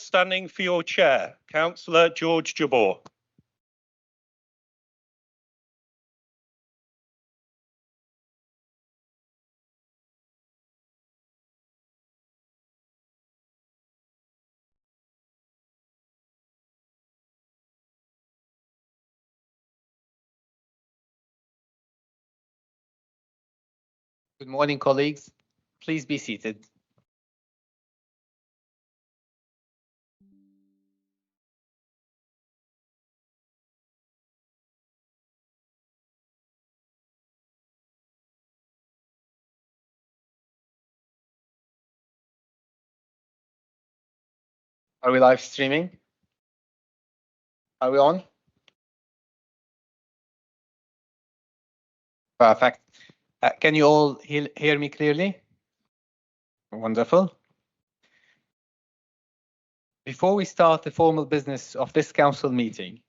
standing for your chair, Councillor George Jabbour. Good morning, colleagues. Please be seated. Are we live streaming? Are we on? Perfect. Can you all hear me clearly? Wonderful. Before we start the formal business of this council meeting,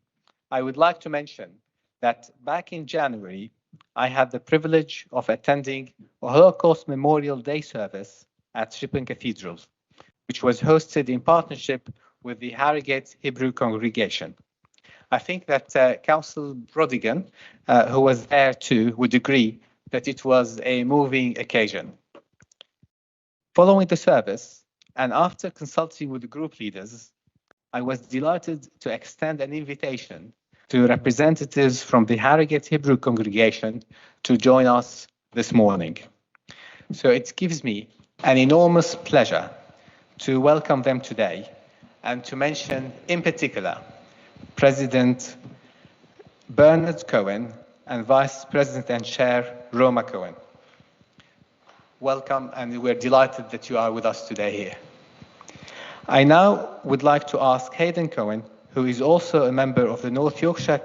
I would like to mention that back in January, I had the privilege of attending a Holocaust Memorial Day service at Ripon Cathedral, which was hosted in partnership with the Harrogate Hebrew congregation. I think that Councillor Brodigan, who was there too, would agree that it was a moving occasion. Following the service, and after consulting with the group leaders, I was delighted to extend an invitation to representatives from the Harrogate Hebrew congregation to join us this morning. So it gives me an enormous pleasure to welcome them today and to mention in particular President Bernard Cohen and Vice President and Chair Roma Cohen. Welcome, and we're delighted that you are with us today here. I now would like to ask Hayden Cohen, who is also a member of the North Yorkshire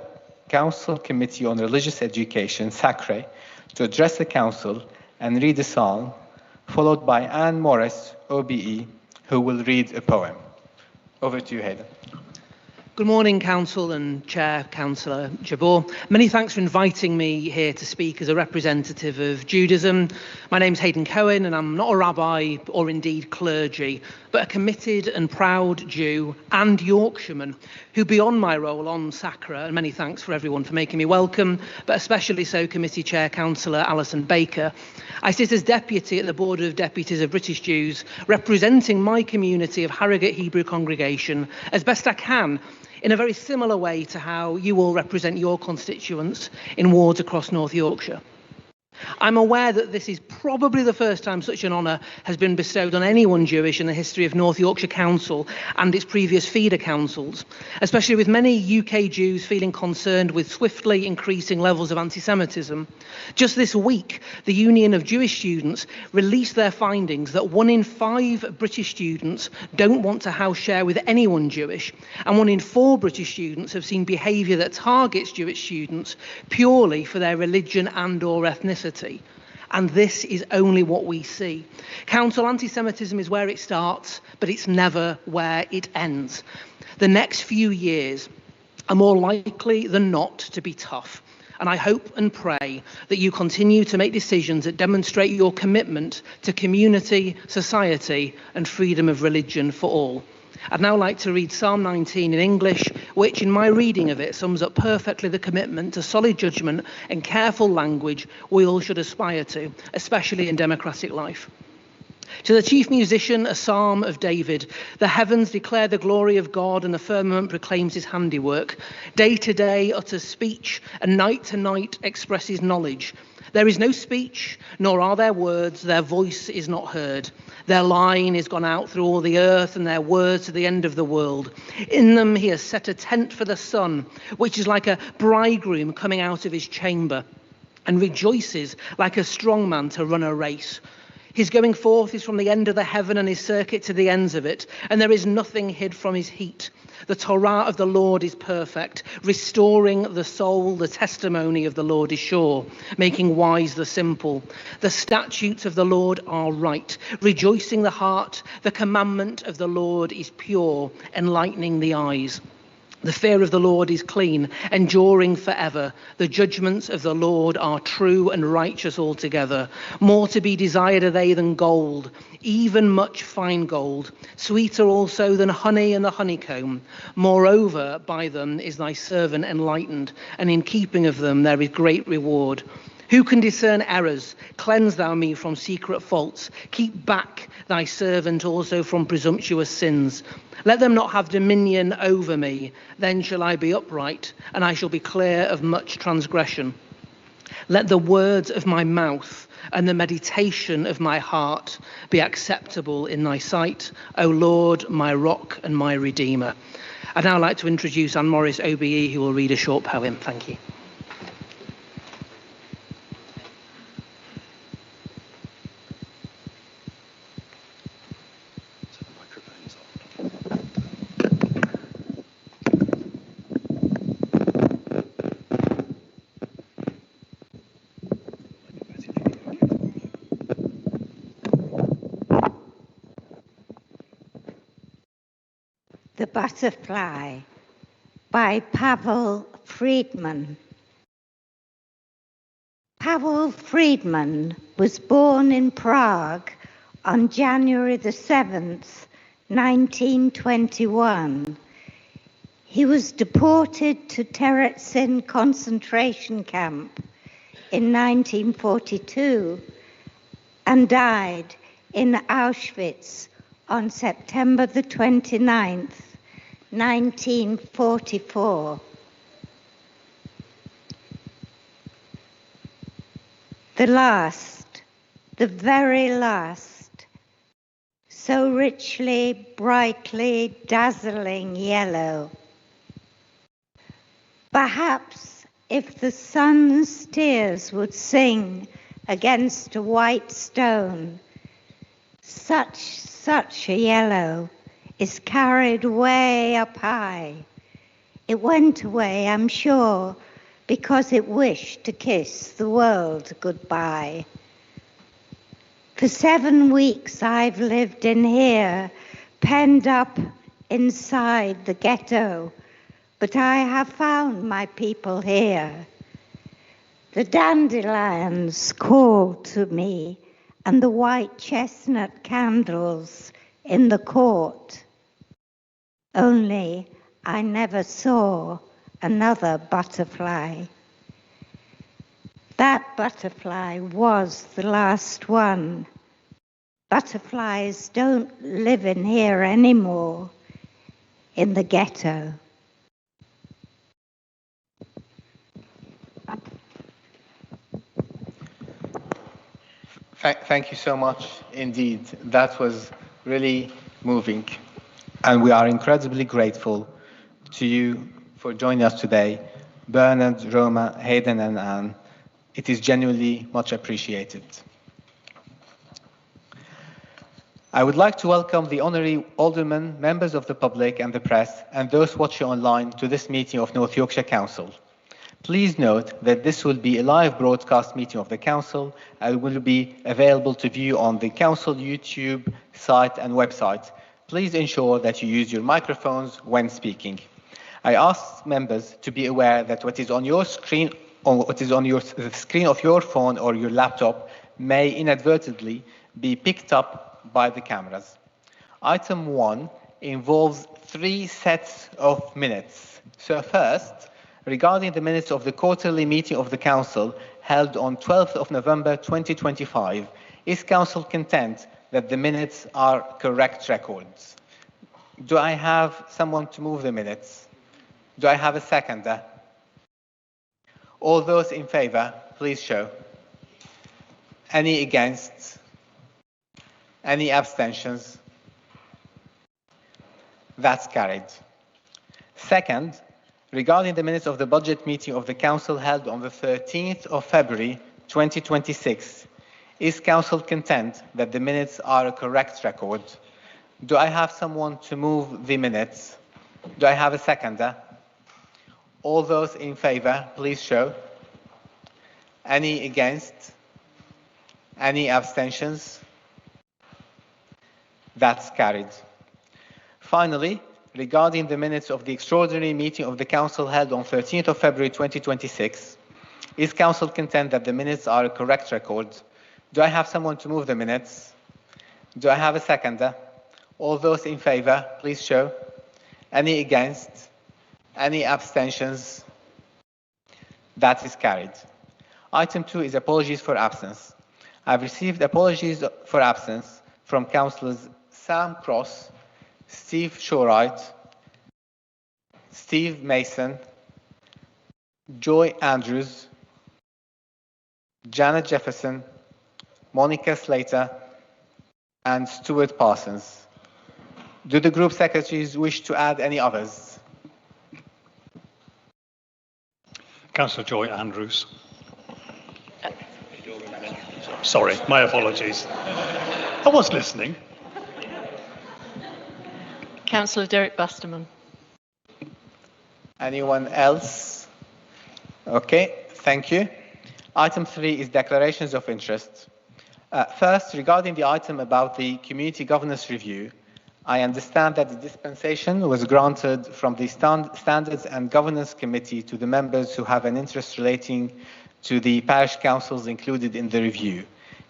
Council Committee on Religious Education, SACRE, to address the Council and read a psalm, followed by Anne Morris, OBE, who will read a poem. Over to you, Hayden. Good morning, Council and Chair, Councillor Jabbour. Many thanks for inviting me here to speak as a representative of Judaism. My name's Hayden Cohen, and I'm not a rabbi or indeed clergy, but a committed and proud Jew and Yorkshireman who, beyond my role on SACRE, and many thanks for everyone for making me welcome, but especially so Committee Chair Councillor Alison Baker, I sit as Deputy at the Board of Deputies of British Jews, representing my community of Harrogate Hebrew congregation as best I can, in a very similar way to how you all represent your constituents in wards across North Yorkshire. I'm aware that this is probably the first time such an honour has been bestowed on anyone Jewish in the history of North Yorkshire Council and its previous feeder councils, especially with many UK Jews feeling concerned with swiftly increasing levels of anti-Semitism. Just this week, the Union of Jewish Students released their findings that 1 in 5 British students don't want to house share with anyone Jewish, and 1 in 4 British students have seen behaviour that targets Jewish students purely for their religion and/or ethnicity. And this is only what we see. Council anti-Semitism is where it starts, but it's never where it ends. The next few years are more likely than not to be tough. And I hope and pray that you continue to make decisions that demonstrate your commitment to community, society, and freedom of religion for all. I'd now like to read Psalm 19 in English, which in my reading of it sums up perfectly the commitment to solid judgment and careful language we all should aspire to, especially in democratic life. To the chief musician, a psalm of David. The heavens declare the glory of God, and the firmament proclaims his handiwork. Day to day utters speech, and night to night expresses knowledge. There is no speech, nor are there words, their voice is not heard. Their line is gone out through all the earth, and their words to the end of the world. In them he has set a tent for the sun, which is like a bridegroom coming out of his chamber, and rejoices like a strong man to run a race. His going forth is from the end of the heaven, and his circuit to the ends of it, and there is nothing hid from his heat. The Torah of the Lord is perfect, restoring the soul. The testimony of the Lord is sure, making wise the simple. The statutes of the Lord are right, rejoicing the heart. The commandment of the Lord is pure, enlightening the eyes. The fear of the Lord is clean, enduring forever. The judgments of the Lord are true and righteous altogether. More to be desired are they than gold, even much fine gold, sweeter also than honey and the honeycomb. Moreover, by them is thy servant enlightened, and in keeping of them there is great reward. Who can discern errors? Cleanse thou me from secret faults. Keep back thy servant also from presumptuous sins. Let them not have dominion over me. Then shall I be upright, and I shall be clear of much transgression. Let the words of my mouth and the meditation of my heart be acceptable in thy sight, O Lord, my rock and my redeemer. I'd now like to introduce Anne Morris, OBE, who will read a short poem. Thank you. The Butterfly by Pavel Friedman. Pavel Friedman was born in Prague on January the 7th, 1921. He was deported to Terezin concentration camp in 1942 and died in Auschwitz on September the 29th, 1944. The last, the very last, so richly, brightly, dazzling yellow. Perhaps if the sun's tears would sing against a white stone, such a yellow is carried way up high. It went away, I'm sure, because it wished to kiss the world goodbye. For 7 weeks I've lived in here, penned up inside the ghetto, but I have found my people here. The dandelions call to me, and the white chestnut candles in the court. Only I never saw another butterfly. That butterfly was the last one. Butterflies don't live in here anymore, in the ghetto. Thank you so much indeed. That was really moving. And we are incredibly grateful to you for joining us today, Bernard, Roma, Hayden, and Anne. It is genuinely much appreciated. I would like to welcome the honorary aldermen, members of the public and the press, and those watching online to this meeting of North Yorkshire Council. Please note that this will be a live broadcast meeting of the Council and will be available to view on the Council YouTube site and website. Please ensure that you use your microphones when speaking. I ask members to be aware that what is on your screen or what is on the screen of your phone or your laptop may inadvertently be picked up by the cameras. Item 1 involves 3 sets of minutes. So first, regarding the minutes of the quarterly meeting of the Council held on 12th of November 2025, is Council content that the minutes are correct records? Do I have someone to move the minutes? Do I have a seconder? All those in favour, please show. Any against? Any abstentions? That's carried. Second, regarding the minutes of the budget meeting of the Council held on the 13th of February 2026, is Council content that the minutes are a correct record? Do I have someone to move the minutes? Do I have a seconder? All those in favour, please show. Any against? Any abstentions? That's carried. Finally, regarding the minutes of the extraordinary meeting of the Council held on 13th of February 2026, is Council content that the minutes are a correct record? Do I have someone to move the minutes? Do I have a seconder? All those in favour, please show. Any against? Any abstentions? That is carried. Item 2 is apologies for absence. I've received apologies for absence from Councillors Sam Cross, Steve Shorite, Steve Mason, Joy Andrews, Janet Jefferson, Monica Slater, and Stuart Parsons. Do the group secretaries wish to add any others? Councillor Joy Andrews. Sorry, my apologies. I was listening. Councillor Derek Basterman. Anyone else? Okay, thank you. Item 3 is declarations of interest. First, regarding the item about the Community Governance Review, I understand that the dispensation was granted from the Standards and Governance Committee to the members who have an interest relating to the parish councils included in the review.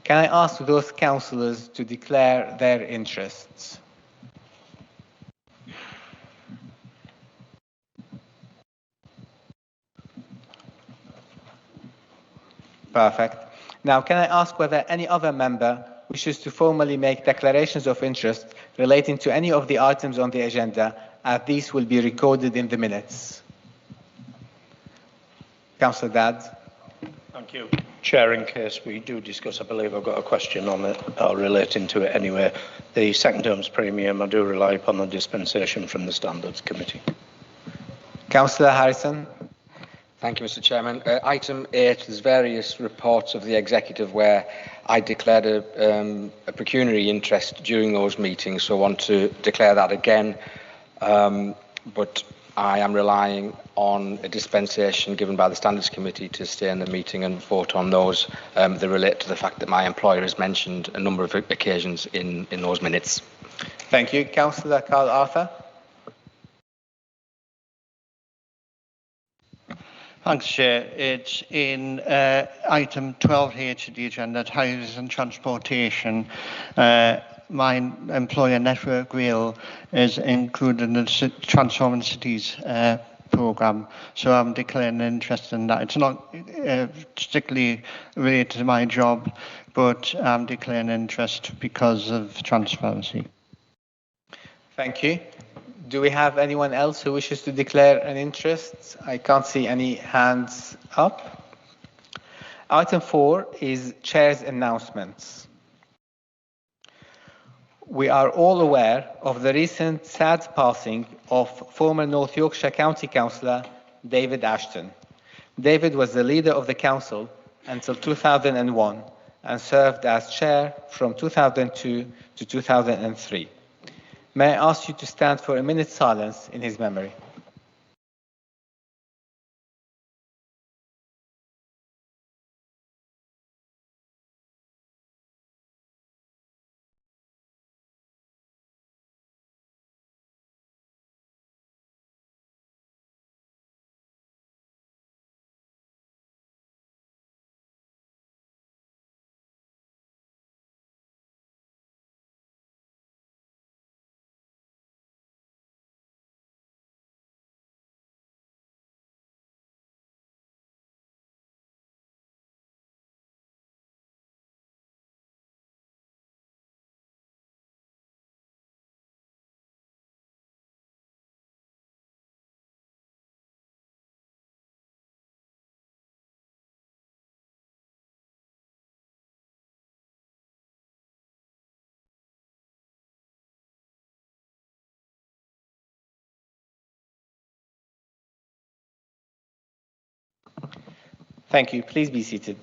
Can I ask those councillors to declare their interests? Perfect. Now, can I ask whether any other member wishes to formally make declarations of interest relating to any of the items on the agenda, as these will be recorded in the minutes? Councillor Dadd. Thank you. Chair, in case we do discuss, I believe I've got a question on it, or relating to it anyway. The second term's premium, I do rely upon the dispensation from the Standards Committee. Councillor Harrison. Thank you, Mr. Chairman. Item 8, there's various reports of the executive where I declared a pecuniary interest during those meetings, so I want to declare that again. But I am relying on a dispensation given by the Standards Committee to stay in the meeting and vote on those that relate to the fact that my employer has mentioned a number of occasions in those minutes. Thank you. Councillor Carl Arthur. Thanks, Chair. It's in item 12H of the agenda, highways and transportation. My employer, Network Rail, is included in the Transforming Cities programme, so I'm declaring an interest in that. It's not particularly related to my job, but I'm declaring interest because of transparency. Thank you. Do we have anyone else who wishes to declare an interest? I can't see any hands up. Item 4 is Chair's announcements. We are all aware of the recent sad passing of former North Yorkshire County Councillor David Ashton. David was the leader of the council until 2001 and served as chair from 2002 to 2003. May I ask you to stand for a minute's silence in his memory? Thank you. Please be seated.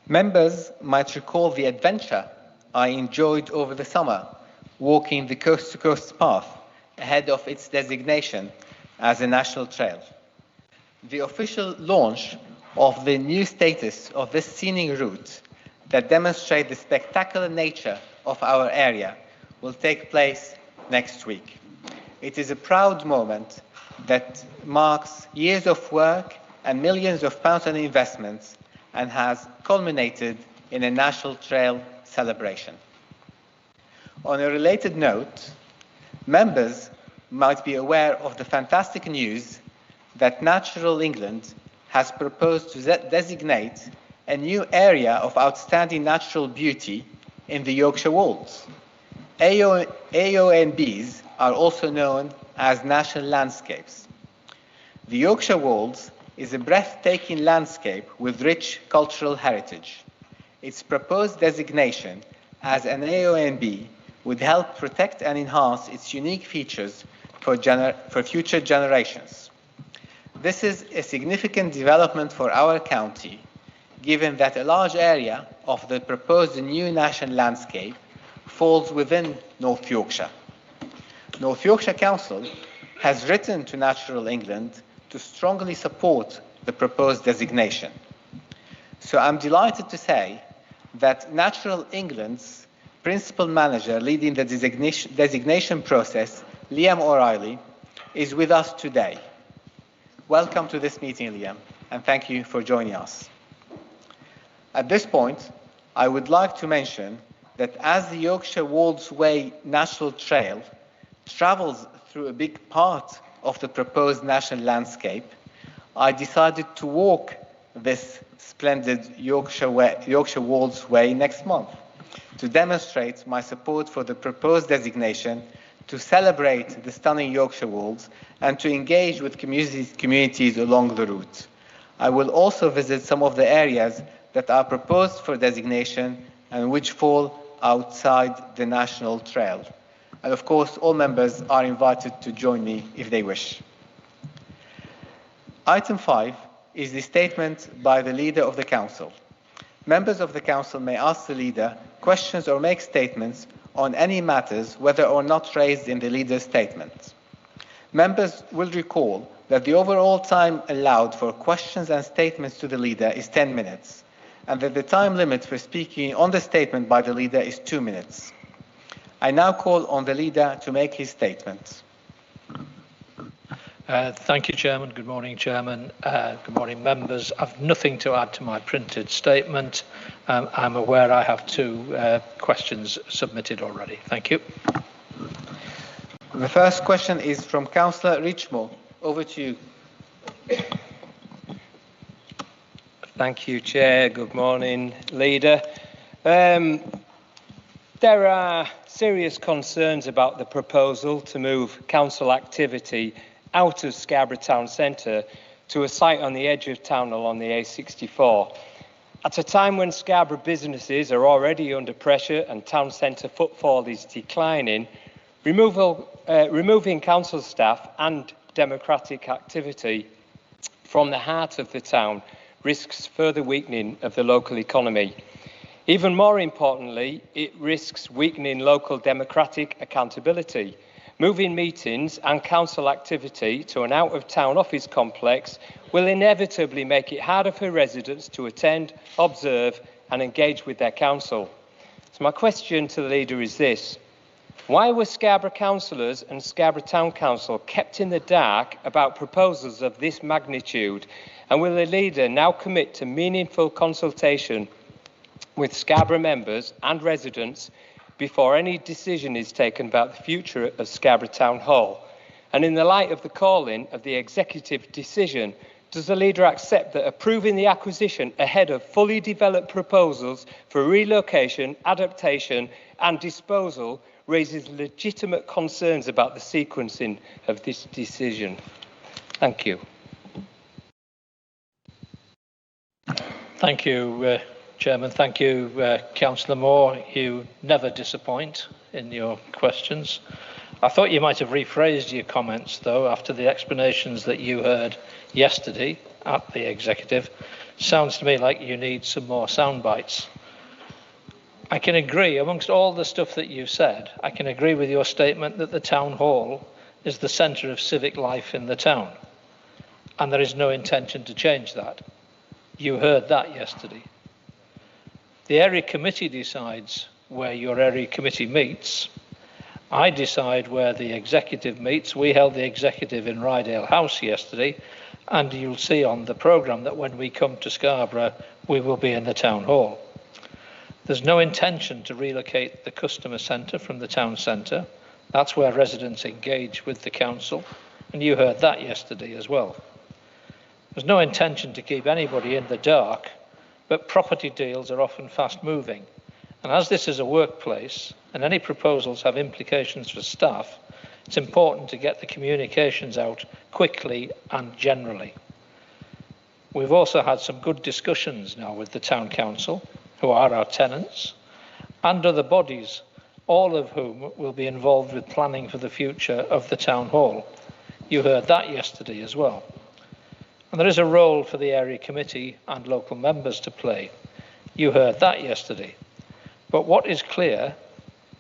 Members might recall the adventure I enjoyed over the summer, walking the coast-to-coast path ahead of its designation as a national trail. The official launch of the new status of this scenic route that demonstrates the spectacular nature of our area will take place next week. it is a proud moment that marks years of work and millions of pounds in investments and has culminated in a National Trail celebration. On a related note, members might be aware of the fantastic news that Natural England has proposed to designate a new area of outstanding natural beauty in the Yorkshire Wolds. AONBs are also known as national landscapes. The Yorkshire Wolds is a breathtaking landscape with rich cultural heritage. Its proposed designation as an AONB would help protect and enhance its unique features for future generations. This is a significant development for our county, given that a large area of the proposed new national landscape falls within North Yorkshire. North Yorkshire Council has written to Natural England to strongly support the proposed designation. So I'm delighted to say that Natural England's principal manager leading the designation process, Liam O'Reilly, is with us today. Welcome to this meeting, Liam, and thank you for joining us. At this point, I would like to mention that as the Yorkshire Wolds Way National Trail travels through a big part of the proposed national landscape, I decided to walk this splendid Yorkshire Wolds Way next month to demonstrate my support for the proposed designation, to celebrate the stunning Yorkshire Wolds, and to engage with communities along the route. I will also visit some of the areas that are proposed for designation and which fall outside the National Trail. And of course, all members are invited to join me if they wish. Item 5 is the statement by the Leader of the Council. Members of the Council may ask the Leader questions or make statements on any matters, whether or not raised in the Leader's statement. Members will recall that the overall time allowed for questions and statements to the Leader is 10 minutes, and that the time limit for speaking on the statement by the Leader is 2 minutes. I now call on the Leader to make his statement. Thank you, Chairman. Good morning, Chairman. Good morning, members. I've nothing to add to my printed statement. I'm aware I have 2 questions submitted already. Thank you. The first question is from Councillor Richmore. Over to you. Thank you, Chair. Good morning, Leader. There are serious concerns about the proposal to move council activity out of Scarborough Town Centre to a site on the edge of town along the A64. At a time when Scarborough businesses are already under pressure and town centre footfall is declining, removing council staff and democratic activity from the heart of the town risks further weakening of the local economy. Even more importantly, it risks weakening local democratic accountability. Moving meetings and council activity to an out-of-town office complex will inevitably make it harder for residents to attend, observe and engage with their council. So my question to the Leader is this: why were Scarborough councillors and Scarborough Town Council kept in the dark about proposals of this magnitude, and will the Leader now commit to meaningful consultation with Scarborough members and residents before any decision is taken about the future of Scarborough Town Hall? And in the light of the calling of the executive decision, does the Leader accept that approving the acquisition ahead of fully developed proposals for relocation, adaptation and disposal raises legitimate concerns about the sequencing of this decision? Thank you. Thank you, Chairman. Thank you, Councillor Moore. You never disappoint in your questions. I thought you might have rephrased your comments, though, after the explanations that you heard yesterday at the Executive. Sounds to me like you need some more sound bites. I can agree, amongst all the stuff that you said, I can agree with your statement that the Town Hall is the centre of civic life in the town, and there is no intention to change that. You heard that yesterday. The area committee decides where your area committee meets, I decide where the executive meets. We held the executive in Rydale House yesterday, and you'll see on the programme that when we come to Scarborough, we will be in the town hall. There's no intention to relocate the customer centre from the town centre. That's where residents engage with the council, and you heard that yesterday as well. There's no intention to keep anybody in the dark, but property deals are often fast moving. And as this is a workplace, and any proposals have implications for staff, it's important to get the communications out quickly and generally. We've also had some good discussions now with the Town Council, who are our tenants, and other bodies, all of whom will be involved with planning for the future of the Town Hall. You heard that yesterday as well. And there is a role for the area committee and local members to play. You heard that yesterday. But what is clear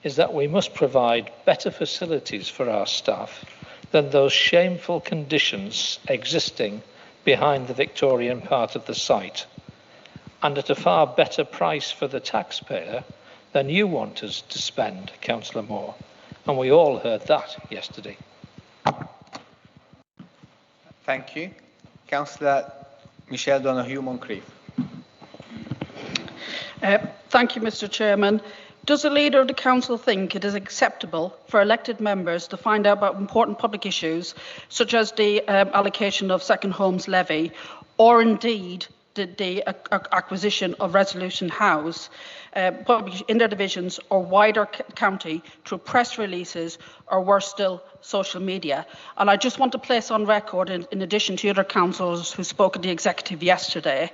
is that we must provide better facilities for our staff than those shameful conditions existing behind the Victorian part of the site, and at a far better price for the taxpayer than you want us to spend, Councillor Moore. And we all heard that yesterday. Thank you. Councillor Michelle Donoghue-Moncrief. Thank you, Mr. Chairman. Does the Leader of the Council think it is acceptable for elected members to find out about important public issues, such as the allocation of second homes levy, or indeed the acquisition of Resolution House, in their divisions or wider county through press releases or worse still, social media? And I just want to place on record, in addition to other councillors who spoke at the executive yesterday,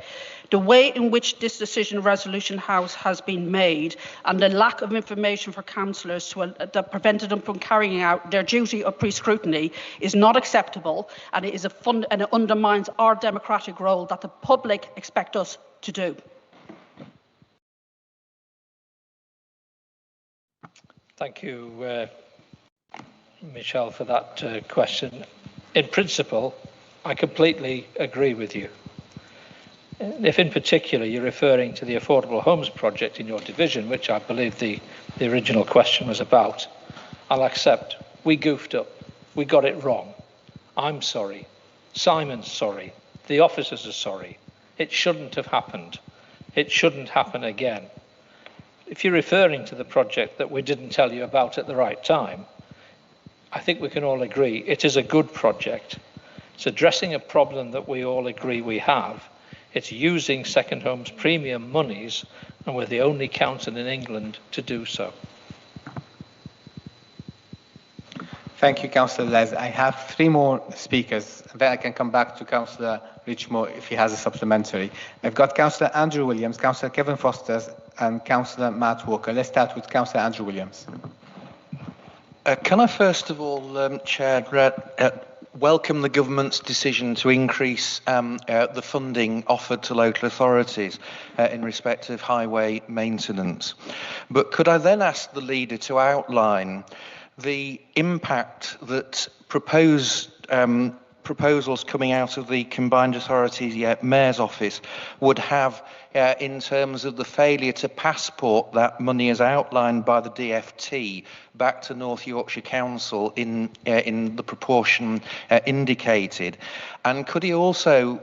the way in which this decision Resolution House has been made and the lack of information for councillors that prevented them from carrying out their duty of pre-scrutiny is not acceptable, and it undermines our democratic role that the public expect us to do. Thank you, Michelle, for that question. In principle, I completely agree with you. If in particular you're referring to the Affordable Homes project in your division, which I believe the original question was about, I'll accept. We goofed up. We got it wrong. I'm sorry. Simon's sorry. The officers are sorry. It shouldn't have happened. It shouldn't happen again. If you're referring to the project that we didn't tell you about at the right time, I think we can all agree it is a good project. It's addressing a problem that we all agree we have. It's using second homes premium monies, and we're the only council in England to do so. Thank you, Councillor Les. I have 3 more speakers, then I can come back to Councillor Richmore if he has a supplementary. I've got Councillor Andrew Williams, Councillor Kevin Foster, and Councillor Matt Walker. Let's start with Councillor Andrew Williams. Can I first of all, Chair, welcome the government's decision to increase the funding offered to local authorities in respect of highway maintenance. But could I then ask the Leader to outline the impact that proposals coming out of the Combined Authorities Mayor's Office would have in terms of the failure to passport that money as outlined by the DFT back to North Yorkshire Council in the proportion indicated? And could he also,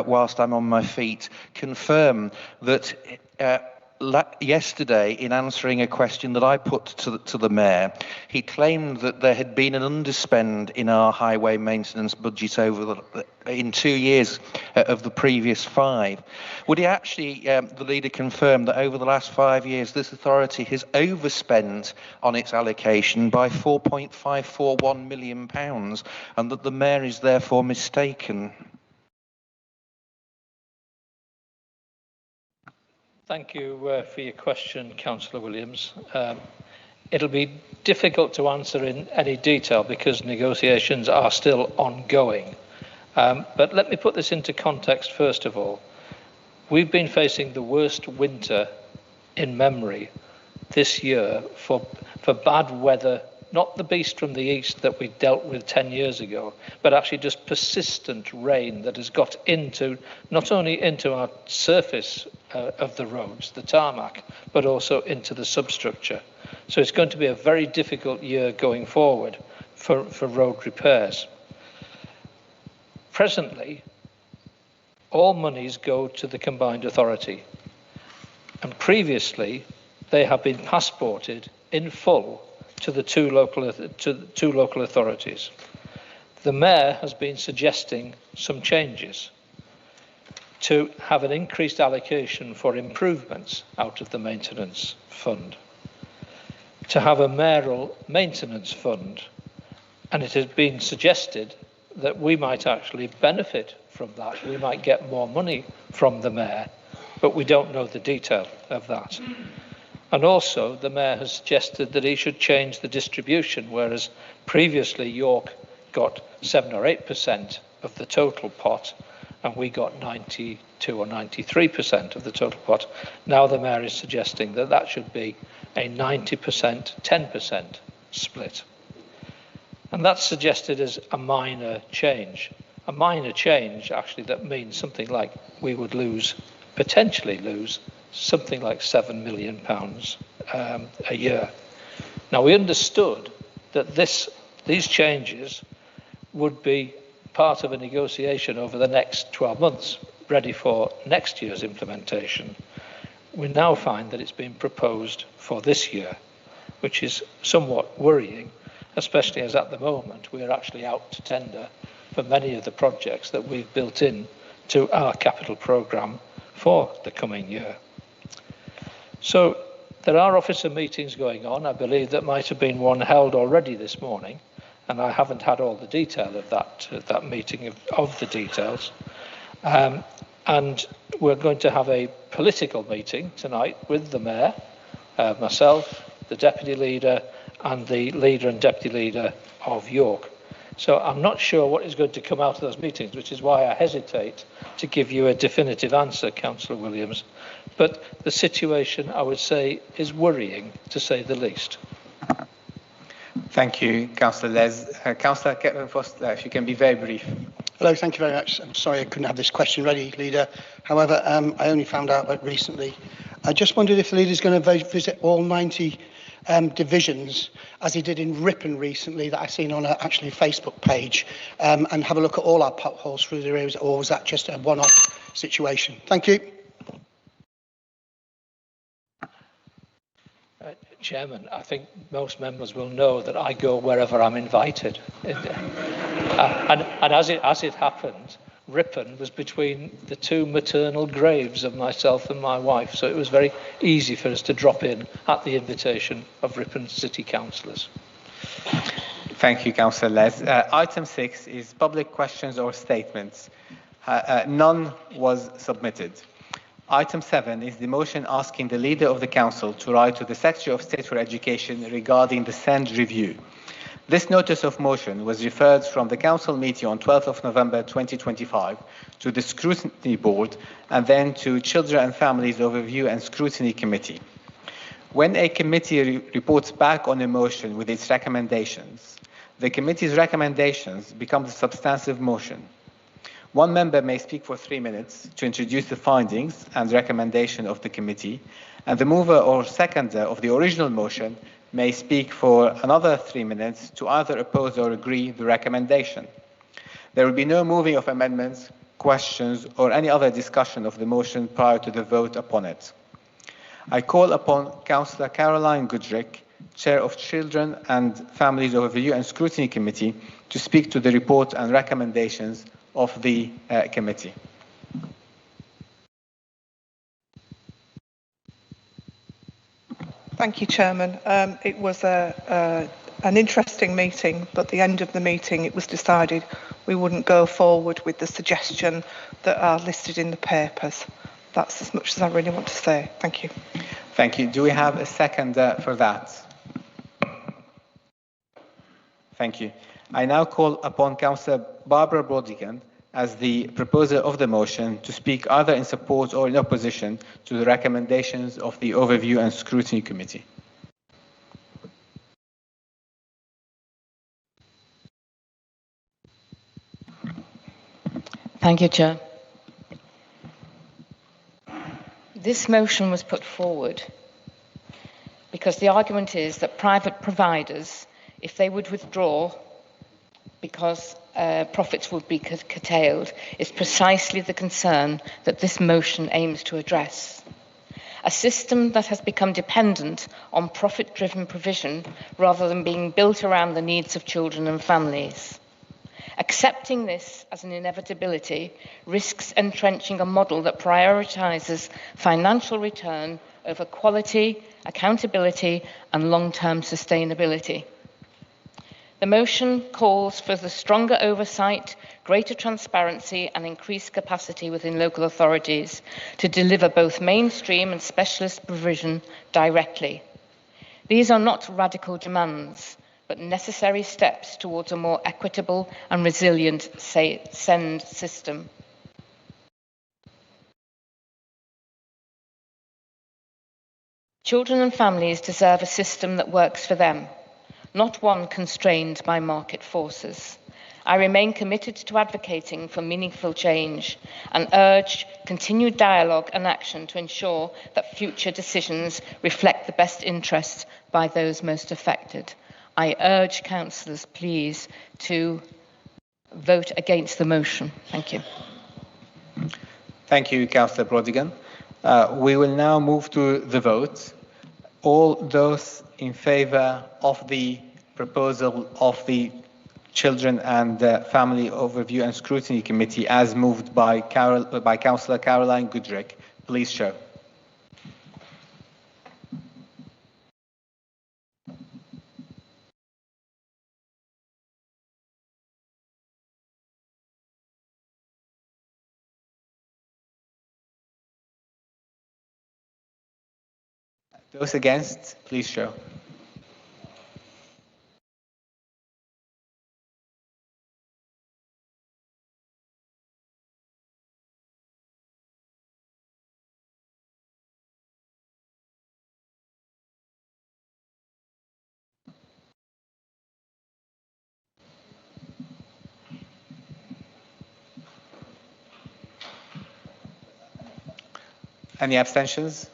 whilst I'm on my feet, confirm that yesterday, in answering a question that I put to the Mayor, he claimed that there had been an underspend in our highway maintenance budget in 2 years of the previous 5. Would he actually, the Leader, confirm that over the last 5 years this authority has overspent on its allocation by £4.541 million, and that the Mayor is therefore mistaken? Thank you for your question, Councillor Williams. It'll be difficult to answer in any detail because negotiations are still ongoing. But let me put this into context first of all. We've been facing the worst winter in memory this year for bad weather, not the beast from the east that we dealt with 10 years ago, but actually just persistent rain that has got not only into our surface of the roads, the tarmac, but also into the substructure. So it's going to be a very difficult year going forward for road repairs. Presently, all monies go to the combined authority, and previously they have been passported in full to the two local authorities. The Mayor has been suggesting some changes to have an increased allocation for improvements out of the maintenance fund, to have a mayoral maintenance fund, and it has been suggested that we might actually benefit from that. We might get more money from the Mayor, but we don't know the detail of that. And also, the Mayor has suggested that he should change the distribution, whereas previously York got 7 or 8% of the total pot, and we got 92 or 93% of the total pot. Now the Mayor is suggesting that that should be a 90%, 10% split. And that's suggested as a minor change. A minor change, actually, that means something like we would potentially lose something like £7 million a year. Now, we understood that these changes would be part of a negotiation over the next 12 months, ready for next year's implementation. We now find that it's been proposed for this year, which is somewhat worrying, especially as at the moment we are actually out to tender for many of the projects that we've built in to our capital programme for the coming year. So there are officer meetings going on. I believe there might have been one held already this morning, and I haven't had all the detail of that meeting of the details. And we're going to have a political meeting tonight with the Mayor, myself, the Deputy Leader, and the Leader and Deputy Leader of York. So I'm not sure what is going to come out of those meetings, which is why I hesitate to give you a definitive answer, Councillor Williams. But the situation, I would say, is worrying, to say the least. Thank you, Councillor Les. Councillor Kevin Foster, if you can be very brief. Hello, thank you very much. I'm sorry I couldn't have this question ready, Leader. However, I only found out about recently. I just wondered if the Leader is going to visit all 90 divisions, as he did in Ripon recently, that I've seen on a actually Facebook page, and have a look at all our potholes through the areas, or was that just a one-off situation? Thank you. Chairman, I think most members will know that I go wherever I'm invited. And as it happened, Ripon was between the two maternal graves of myself and my wife, so it was very easy for us to drop in at the invitation of Ripon City Councillors. Thank you, Councillor Les. Item 6 is public questions or statements. None was submitted. Item 7 is the motion asking the Leader of the Council to write to the Secretary of State for Education regarding the SEND review. This notice of motion was referred from the Council meeting on 12th of November 2025 to the Scrutiny Board and then to Children and Families Overview and Scrutiny Committee. When a committee reports back on a motion with its recommendations, the committee's recommendations become the substantive motion. One member may speak for 3 minutes to introduce the findings and recommendation of the committee, and the mover or seconder of the original motion may speak for another 3 minutes to either oppose or agree the recommendation. There will be no moving of amendments, questions, or any other discussion of the motion prior to the vote upon it. I call upon Councillor Caroline Goodrick, Chair of Children and Families Overview and Scrutiny Committee, to speak to the report and recommendations of the committee. Thank you, Chairman. It was an interesting meeting, but at the end of the meeting it was decided we wouldn't go forward with the suggestion that are listed in the papers. That's as much as I really want to say. Thank you. Thank you. Do we have a second for that? Thank you. I now call upon Councillor Barbara Brodigan as the proposer of the motion to speak either in support or in opposition to the recommendations of the Overview and Scrutiny Committee. Thank you, Chair. This motion was put forward because the argument is that private providers, if they would withdraw because profits would be curtailed, is precisely the concern that this motion aims to address. A system that has become dependent on profit-driven provision rather than being built around the needs of children and families. Accepting this as an inevitability risks entrenching a model that prioritises financial return over quality, accountability, and long-term sustainability. The motion calls for the stronger oversight, greater transparency, and increased capacity within local authorities to deliver both mainstream and specialist provision directly. These are not radical demands, but necessary steps towards a more equitable and resilient SEND system. Children and families deserve a system that works for them, not one constrained by market forces. I remain committed to advocating for meaningful change and urge continued dialogue and action to ensure that future decisions reflect the best interests by those most affected. I urge councillors, please, to vote against the motion. Thank you. Thank you, Councillor Brodigan. We will now move to the vote. All those in favour of the proposal of the Children and Family Overview and Scrutiny Committee as moved by Councillor Caroline Goodrick, please show. Those against, please show. Any abstentions?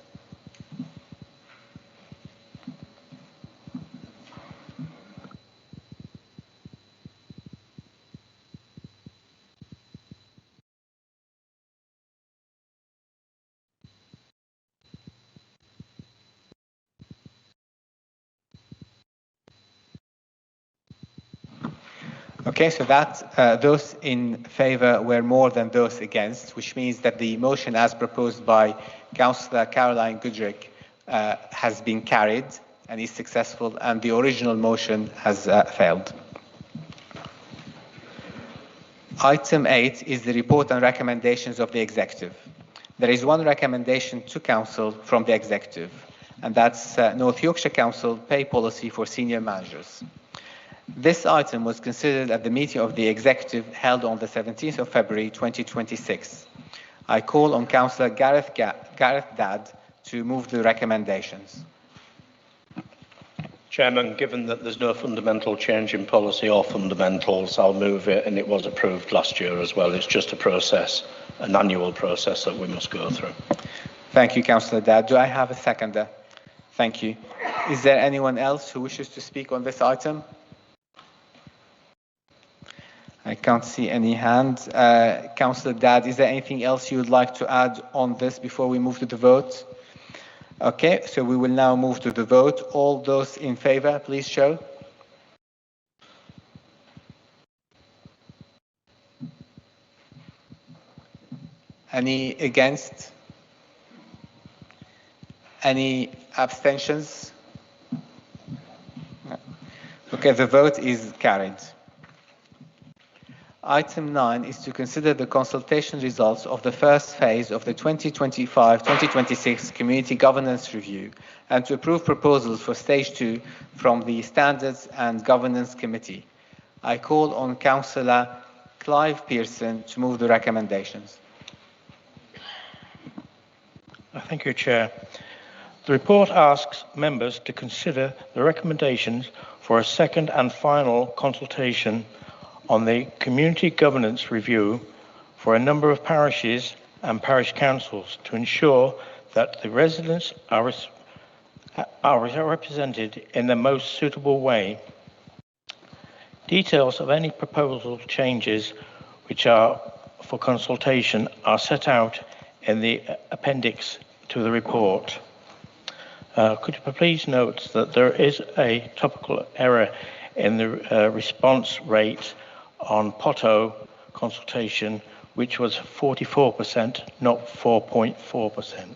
Okay, so that those in favour were more than those against, which means that the motion as proposed by Councillor Caroline Goodrick has been carried and is successful, and the original motion has failed. Item 8 is the report and recommendations of the Executive. There is one recommendation to Council from the Executive, and that's North Yorkshire Council Pay Policy for Senior Managers. This item was considered at the meeting of the Executive held on the 17th of February 2026. I call on Councillor Gareth Dadd to move the recommendations. Chairman, given that there's no fundamental change in policy or fundamentals, I'll move it, and it was approved last year as well. It's just a process, an annual process that we must go through. Thank you, Councillor Dadd. Do I have a seconder? Thank you. Is there anyone else who wishes to speak on this item? I can't see any hands. Councillor Dadd, is there anything else you would like to add on this before we move to the vote? Okay, so we will now move to the vote. All those in favour, please show. Any against? Any abstentions? Okay, the vote is carried. Item 9 is to consider the consultation results of the first phase of the 2025-2026 Community Governance Review and to approve proposals for Stage 2 from the Standards and Governance Committee. I call on Councillor Clive Pearson to move the recommendations. Thank you, Chair. The report asks members to consider the recommendations for a second and final consultation on the Community Governance Review for a number of parishes and parish councils to ensure that the residents are are represented in the most suitable way. Details of any proposal changes which are for consultation are set out in the appendix to the report. Could you please note that there is a topical error in the response rate on POTO consultation, which was 44%, not 4.4%.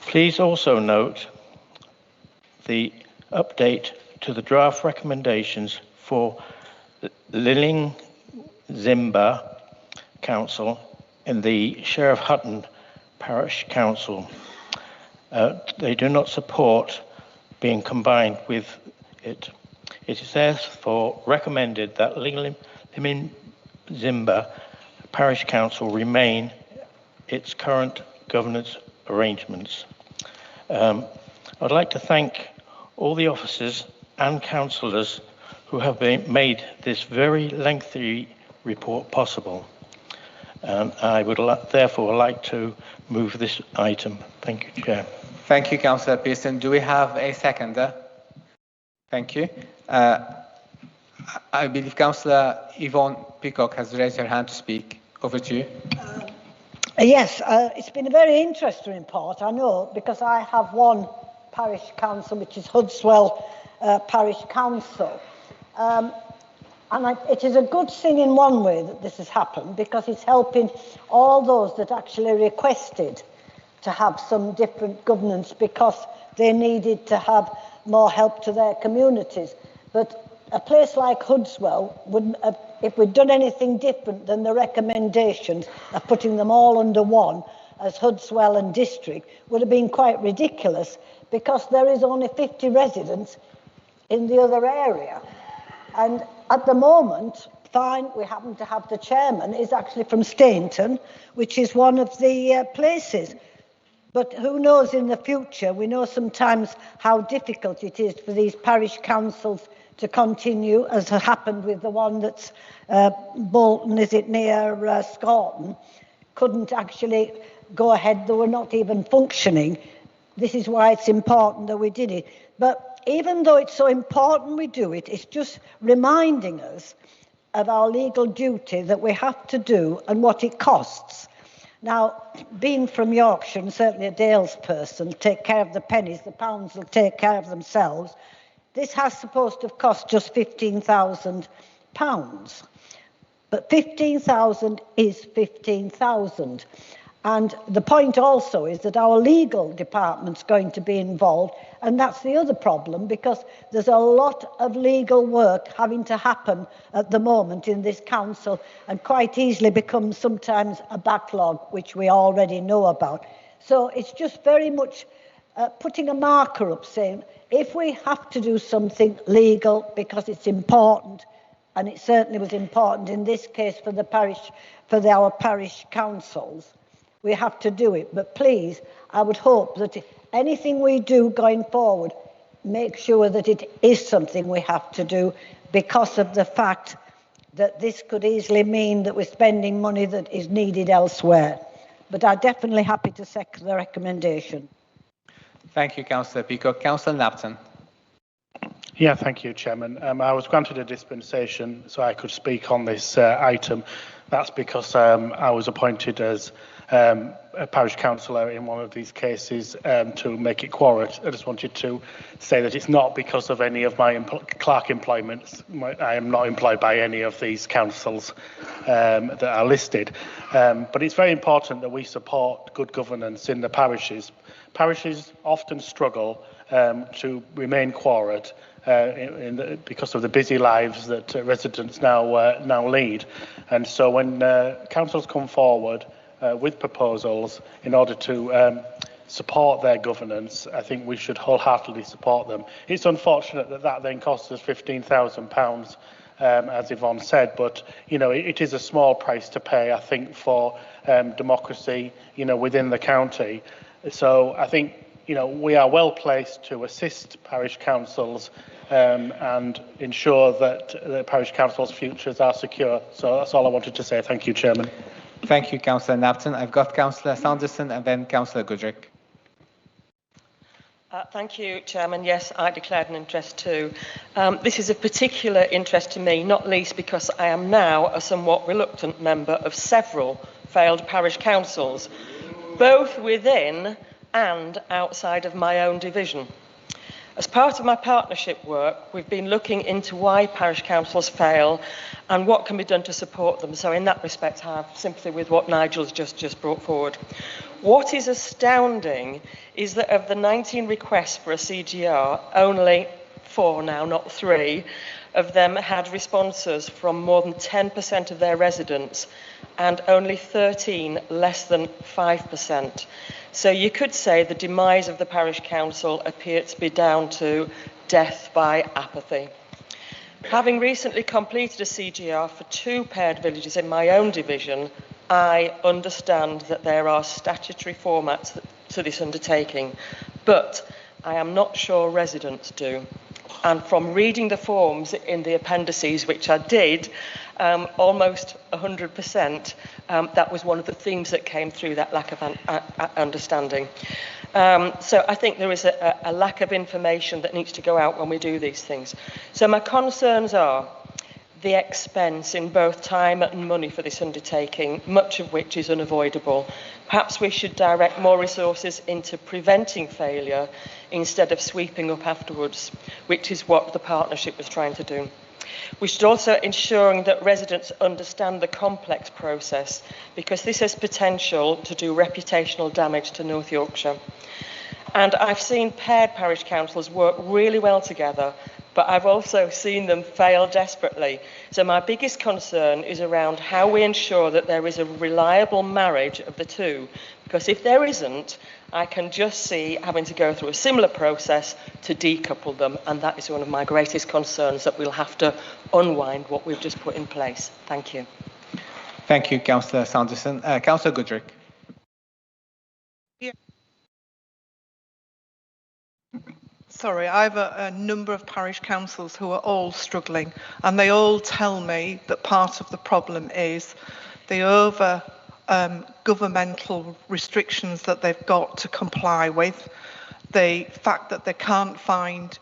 Please also note the update to the draft recommendations for Lilling Zimba Council in the Sheriff Hutton Parish Council. They do not support being combined with it. It is therefore recommended that Lilling Zimba Parish Council remain its current governance arrangements. I'd like to thank all the officers and councillors who have made this very lengthy report possible. And I would therefore like to move this item. Thank you, Chair. Thank you, Councillor Pearson. Do we have a seconder? Thank you. I believe Councillor Yvonne Peacock has raised her hand to speak. Over to you. Yes, it's been a very interesting report, I know, because I have one parish council, which is Hudswell Parish Council. It is a good thing in one way that this has happened, because it's helping all those that actually requested to have some different governance because they needed to have more help to their communities. But a place like Hudswell, if we'd done anything different than the recommendations of putting them all under one as Hudswell and district, would have been quite ridiculous, because there is only 50 residents in the other area. And at the moment, fine, we happen to have the chairman is actually from Stainton, which is one of the places. But who knows in the future? We know sometimes how difficult it is for these parish councils to continue, as has happened with the one that's Bolton, is it near Scotland, couldn't actually go ahead. They were not even functioning. This is why it's important that we did it. But even though it's so important we do it, it's just reminding us of our legal duty that we have to do and what it costs. Now, being from Yorkshire, and certainly a Dales person, take care of the pennies, the pounds will take care of themselves. This has supposed to have cost just £15,000. But 15,000 is 15,000. And the point also is that our legal department's going to be involved, and that's the other problem, because there's a lot of legal work having to happen at the moment in this council, and quite easily becomes sometimes a backlog, which we already know about. So it's just very much putting a marker up, saying if we have to do something legal because it's important, and it certainly was important in this case for the parish, for our parish councils, we have to do it. But please, I would hope that anything we do going forward, make sure that it is something we have to do, because of the fact that this could easily mean that we're spending money that is needed elsewhere. But I'm definitely happy to second the recommendation. Thank you, Councillor Peacock. Councillor Napton. Yeah, thank you, Chairman. I was granted a dispensation so I could speak on this item. That's because I was appointed as a parish councillor in one of these cases to make it quorate. I just wanted to say that it's not because of any of my clerk employments. I am not employed by any of these councils that are listed. But it's very important that we support good governance in the parishes. Parishes often struggle to remain quorate because of the busy lives that residents now lead. And so when councils come forward with proposals in order to support their governance, I think we should wholeheartedly support them. It's unfortunate that that then costs us £15,000, as Yvonne said, but it is a small price to pay, I think, for democracy, within the county. So I think we are well placed to assist parish councils and ensure that the parish councils' futures are secure. So that's all I wanted to say. Thank you, Chairman. Thank you, Councillor Napton. I've got Councillor Sanderson and then Councillor Goodrick. Thank you, Chairman. Yes, I declared an interest too. This is of particular interest to me, not least because I am now a somewhat reluctant member of several failed parish councils, both within and outside of my own division. As part of my partnership work, we've been looking into why parish councils fail and what can be done to support them. So in that respect, I have sympathy with what Nigel's just brought forward. What is astounding is that of the 19 requests for a CGR, only 4 now, not 3, of them had responses from more than 10% of their residents and only 13 less than 5%. So you could say the demise of the parish council appeared to be down to death by apathy. Having recently completed a CGR for 2 paired villages in my own division, I understand that there are statutory formats to this undertaking, but I am not sure residents do. And from reading the forms in the appendices, which I did, almost 100%, that was one of the themes that came through, that lack of understanding. So I think there is a lack of information that needs to go out when we do these things. So my concerns are the expense in both time and money for this undertaking, much of which is unavoidable. Perhaps we should direct more resources into preventing failure instead of sweeping up afterwards, which is what the partnership was trying to do. We should also ensure that residents understand the complex process, because this has potential to do reputational damage to North Yorkshire. And I've seen paired parish councils work really well together, but I've also seen them fail desperately. So my biggest concern is around how we ensure that there is a reliable marriage of the two, because if there isn't, I can just see having to go through a similar process to decouple them, and that is one of my greatest concerns, that we'll have to unwind what we've just put in place. Thank you. Thank you, Councillor Sanderson. Councillor Goodrick. Sorry, I have a number of parish councils who are all struggling, and they all tell me that part of the problem is the governmental restrictions that they've got to comply with, the fact that they can't find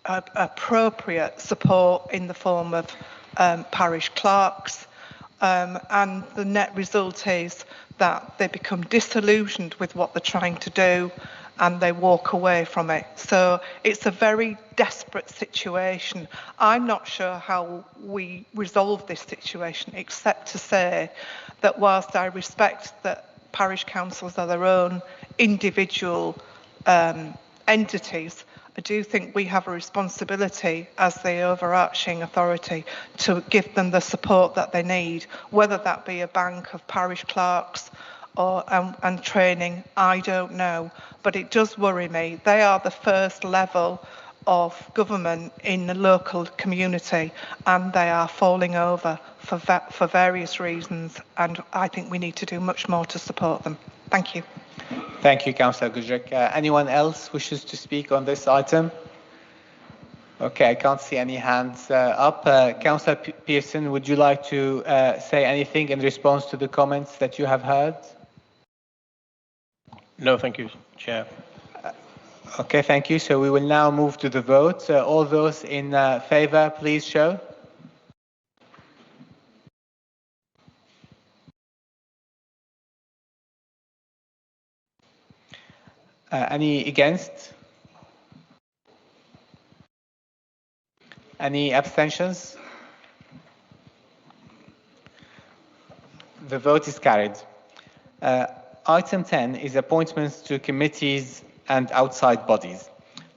appropriate support in the form of parish clerks, and the net result is that they become disillusioned with what they're trying to do and they walk away from it. So it's a very desperate situation. I'm not sure how we resolve this situation, except to say that whilst I respect that parish councils are their own individual entities, I do think we have a responsibility as the overarching authority to give them the support that they need, whether that be a bank of parish clerks or and training, I don't know. But it does worry me. They are the first level of government in the local community, and they are falling over for various reasons, and I think we need to do much more to support them. Thank you. Thank you, Councillor Goodrick. Anyone else wishes to speak on this item? Okay, I can't see any hands up. Councillor Pearson, would you like to say anything in response to the comments that you have heard? No, thank you, Chair. Okay, thank you. So we will now move to the vote. All those in favour, please show. Any against? Any abstentions? The vote is carried. Item 10 is appointments to committees and outside bodies.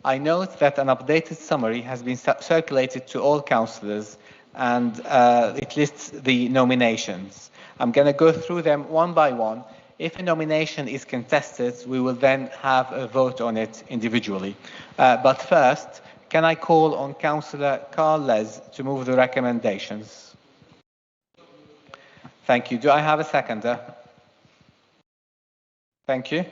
I note that an updated summary has been circulated to all councillors, and it lists the nominations. I'm going to go through them one by one. If a nomination is contested, we will then have a vote on it individually. But first, can I call on Councillor Carl Les to move the recommendations? Thank you. Do I have a seconder? Thank you.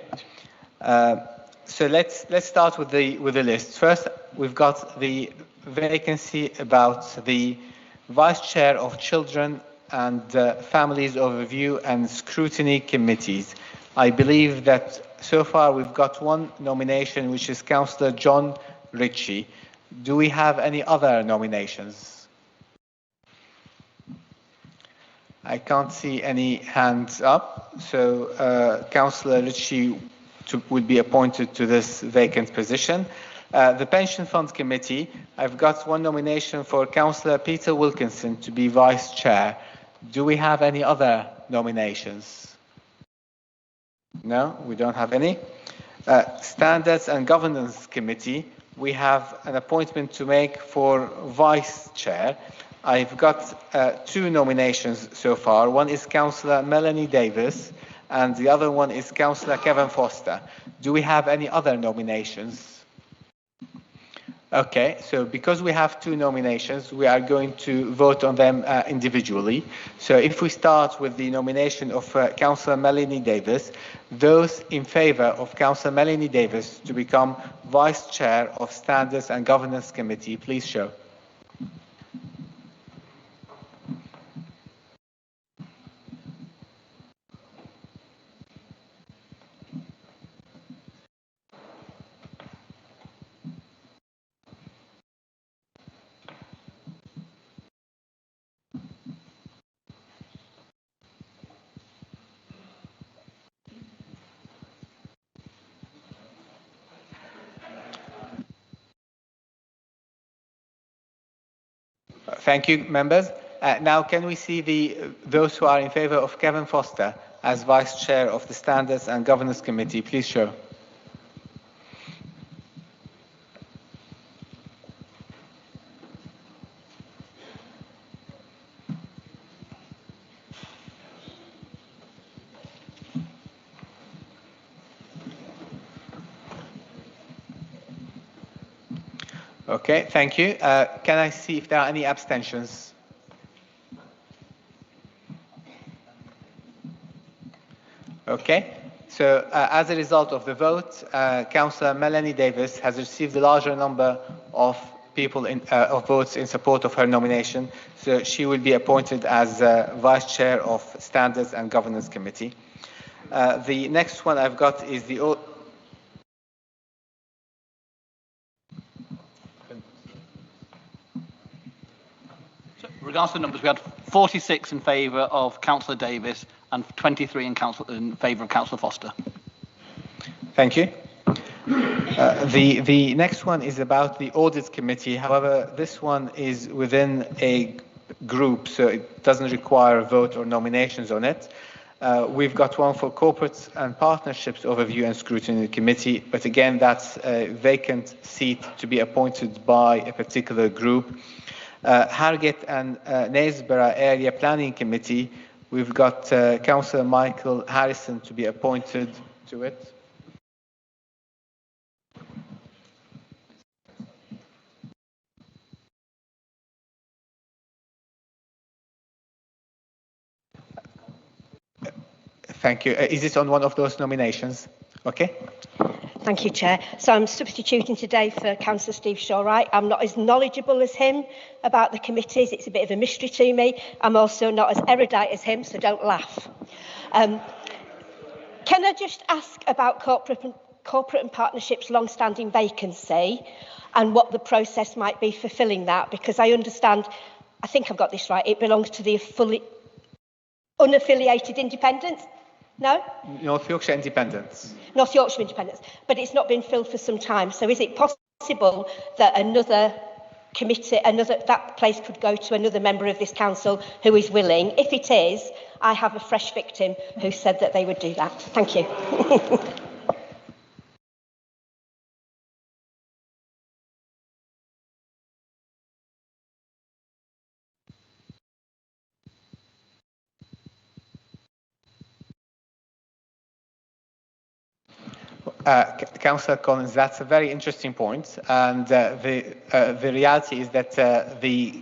So let's start with the list. First, we've got the vacancy about the Vice Chair of Children and Families Overview and Scrutiny Committees. I believe that so far we've got one nomination, which is Councillor John Ritchie. Do we have any other nominations? I can't see any hands up, so Councillor Ritchie would be appointed to this vacant position. The Pension Fund Committee, I've got one nomination for Councillor Peter Wilkinson to be Vice Chair. Do we have any other nominations? No, we don't have any. Standards and Governance Committee, we have an appointment to make for Vice Chair. I've got two nominations so far. One is Councillor Melanie Davis, and the other one is Councillor Kevin Foster. Do we have any other nominations? Okay, so because we have two nominations, we are going to vote on them individually. So if we start with the nomination of Councillor Melanie Davis, those in favour of Councillor Melanie Davis to become Vice Chair of Standards and Governance Committee, please show. Thank you, members. Now, can we see those who are in favour of Kevin Foster as Vice Chair of the Standards and Governance Committee? Please show. Okay, thank you. Can I see if there are any abstentions? Okay, so as a result of the vote, Councillor Melanie Davis has received a larger number of people of votes in support of her nomination, so she will be appointed as Vice Chair of Standards and Governance Committee. The next one I've got is the regards to the numbers, we had 46 in favour of Councillor Davis and 23 in favour of Councillor Foster. Thank you. The next one is about the Audit Committee. However, this one is within a group, so it doesn't require a vote or nominations on it. We've got one for Corporate and Partnerships Overview and Scrutiny Committee, but again, that's a vacant seat to be appointed by a particular group. Harrogate and Naysborough Area Planning Committee, we've got Councillor Michael Harrison to be appointed to it. Thank you. Is this on one of those nominations? Okay. Thank you, Chair. So I'm substituting today for Councillor Steve Shawright. I'm not as knowledgeable as him about the committees. It's a bit of a mystery to me. I'm also not as erudite as him, so don't laugh. Can I just ask about Corporate and Partnerships long-standing vacancy and what the process might be for filling that? Because I understand, I think I've got this right, it belongs to the fully unaffiliated independents. No? North Yorkshire Independents. North Yorkshire Independents. But it's not been filled for some time. So is it possible that another committee, that place could go to another member of this council who is willing? If it is, I have a fresh victim who said that they would do that. Thank you. Councillor Collins, that's a very interesting point, and the reality is that the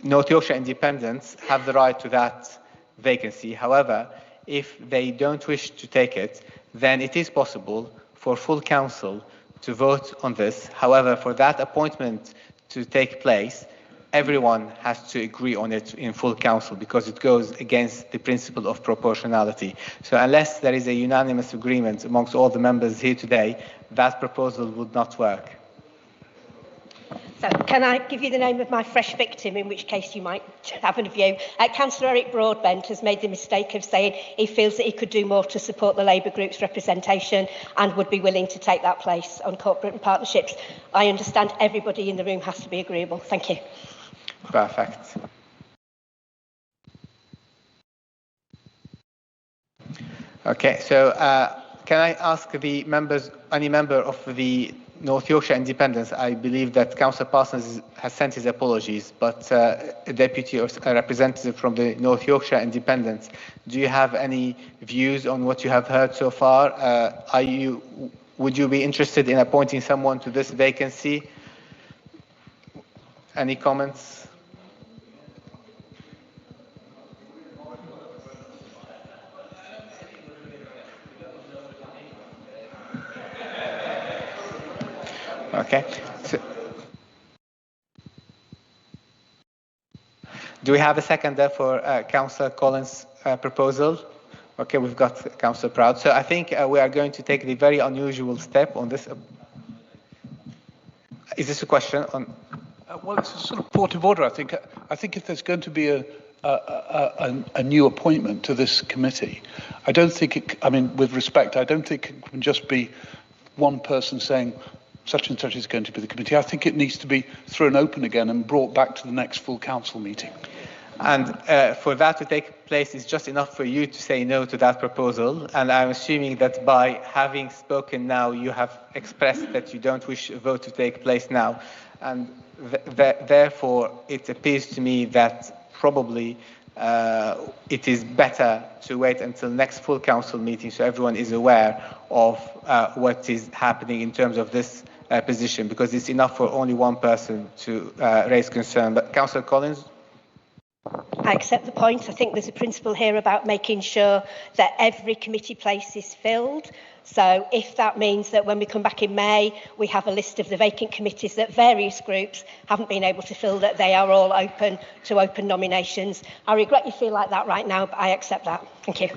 North Yorkshire Independents have the right to that vacancy. However, if they don't wish to take it, then it is possible for full council to vote on this. However, for that appointment to take place, everyone has to agree on it in full council because it goes against the principle of proportionality. So unless there is a unanimous agreement amongst all the members here today, that proposal would not work. So can I give you the name of my fresh victim, in which case you might have a view? Councillor Eric Broadbent has made the mistake of saying he feels that he could do more to support the Labour group's representation and would be willing to take that place on corporate and partnerships. I understand everybody in the room has to be agreeable. Thank you. Perfect. Okay, so can I ask the members, any member of the North Yorkshire Independents? I believe that Councillor Parsons has sent his apologies, but a deputy or a representative from the North Yorkshire Independents, do you have any views on what you have heard so far? Would you be interested in appointing someone to this vacancy? Any comments? Okay. So, do we have a seconder for Councillor Collins' proposal? Okay, we've got Councillor Proud. So I think we are going to take the very unusual step on this. Is this a question on? Well, it's a sort of point of order. I think if there's going to be a new appointment to this committee, I don't think it. I mean, with respect, I don't think it can just be one person saying such and such is going to be the committee. I think it needs to be thrown open again and brought back to the next full council meeting. And for that to take place, it's just enough for you to say no to that proposal. And I'm assuming that by having spoken now, you have expressed that you don't wish a vote to take place now. And therefore, it appears to me that probably it is better to wait until next full council meeting so everyone is aware of what is happening in terms of this position, because it's enough for only one person to raise concern. But Councillor Collins? I accept the point. I think there's a principle here about making sure that every committee place is filled. So if that means that when we come back in May, we have a list of the vacant committees that various groups haven't been able to fill, that they are all open to open nominations. I regret you feel like that right now, but I accept that. Thank you.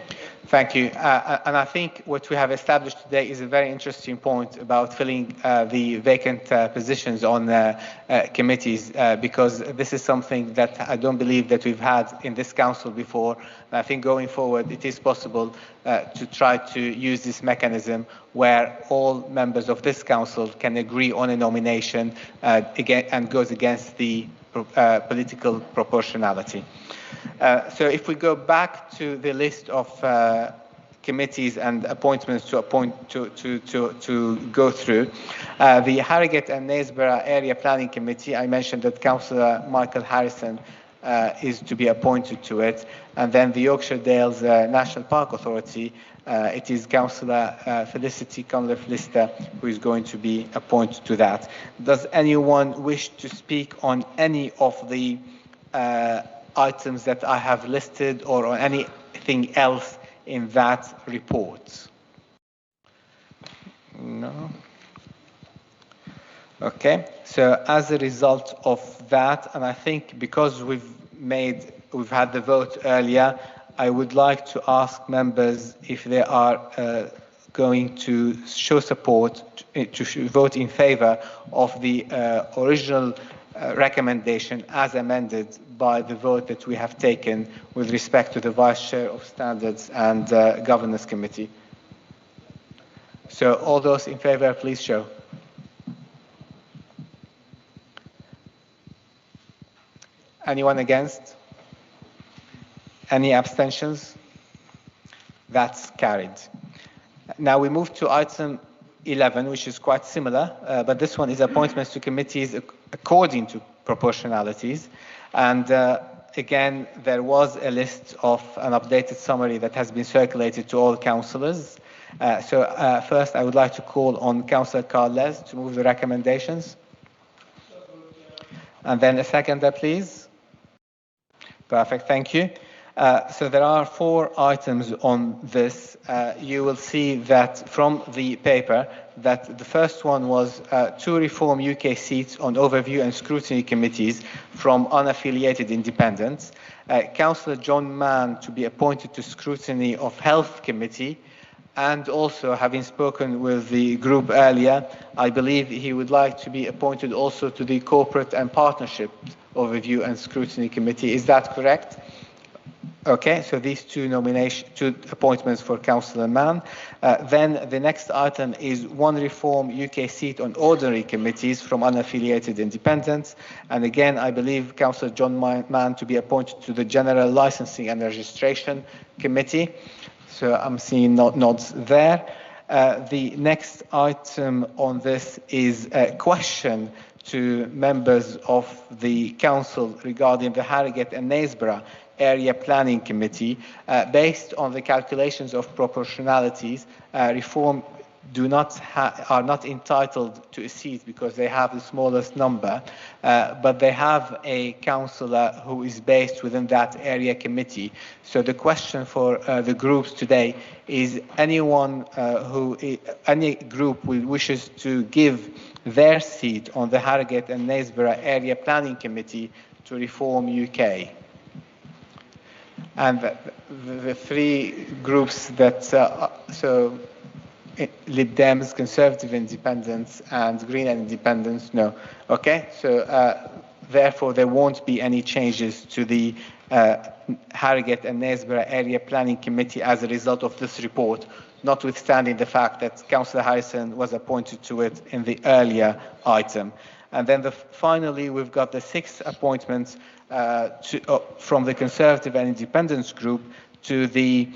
Thank you. And I think what we have established today is a very interesting point about filling the vacant positions on committees, because this is something that I don't believe that we've had in this council before. And I think going forward, it is possible to try to use this mechanism where all members of this council can agree on a nomination again, and goes against the political proportionality. So if we go back to the list of committees and appointments to go through, the Harrogate and Knaresborough Area Planning Committee, I mentioned that Councillor Michael Harrison is to be appointed to it. And then the Yorkshire Dales National Park Authority, it is Councillor Felicity Conley-Flister who is going to be appointed to that. Does anyone wish to speak on any of the items that I have listed, or on anything else in that report? No. Okay, so as a result of that, and I think because we've had the vote earlier, I would like to ask members if they are going to show support, to vote in favour of the original recommendation as amended by the vote that we have taken with respect to the Vice Chair of Standards and Governance Committee. So all those in favour, please show. Anyone against? Any abstentions? That's carried. Now we move to item 11, which is quite similar, but this one is appointments to committees according to proportionalities. And again, there was a list of an updated summary that has been circulated to all councillors. So first, I would like to call on Councillor Carles to move the recommendations. And then a seconder, please. Perfect, thank you. So there are 4 items on this. You will see that from the paper that the first one was to reform UK seats on overview and scrutiny committees from unaffiliated independents. Councillor John Mann to be appointed to scrutiny of health committee, and also having spoken with the group earlier, I believe he would like to be appointed also to the corporate and partnership overview and scrutiny committee. Is that correct? Okay, so these 2 appointments for Councillor Mann. Then the next item is 1 reform UK seat on ordinary committees from unaffiliated independents. And again, I believe Councillor John Mann to be appointed to the General Licensing and Registration Committee. So I'm seeing nods there. The next item on this is a question to members of the council regarding the Harrogate and Knaresborough Area Planning Committee. Based on the calculations of proportionalities, reform are not entitled to a seat because they have the smallest number, but they have a councillor who is based within that area committee. So the question for the groups today is any group who wishes to give their seat on the Harrogate and Knaresborough Area Planning Committee to Reform UK. And the 3 groups that, so Lib Dems, Conservative Independents, and Green and Independents, no. Okay, so therefore there won't be any changes to the Harrogate and Knaresborough Area Planning Committee as a result of this report, notwithstanding the fact that Councillor Harrison was appointed to it in the earlier item. And then finally, we've got the 6 appointments from the Conservative and Independents group to the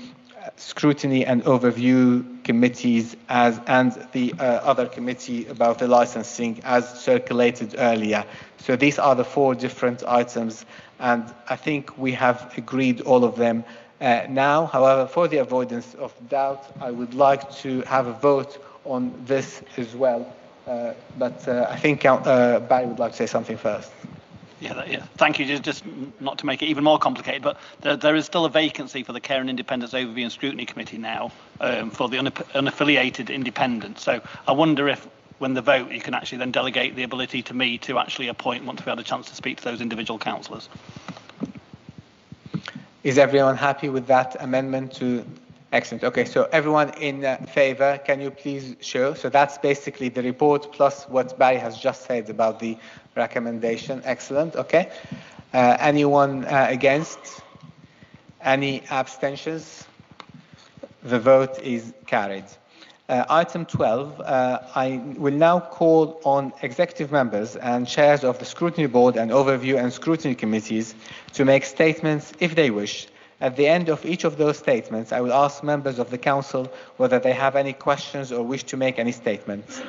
Scrutiny and Overview committees and the other committee about the licensing as circulated earlier. So these are the 4 different items, and I think we have agreed all of them now. However, for the avoidance of doubt, I would like to have a vote on this as well. But I think Barry would like to say something first. Yeah, thank you. Just not to make it even more complicated, but there is still a vacancy for the Care and Independence Overview and Scrutiny Committee now for the unaffiliated independents. So I wonder if, when the vote, you can actually then delegate the ability to me to actually appoint once we had a chance to speak to those individual councillors. Is everyone happy with that amendment to? Excellent. Okay, so everyone in favour, can you please show? So that's basically the report plus what Barry has just said about the recommendation. Excellent. Okay. Anyone against? Any abstentions? The vote is carried. Item 12, I will now call on executive members and chairs of the Scrutiny Board and Overview and Scrutiny Committees to make statements if they wish. At the end of each of those statements, I will ask members of the Council whether they have any questions or wish to make any statements.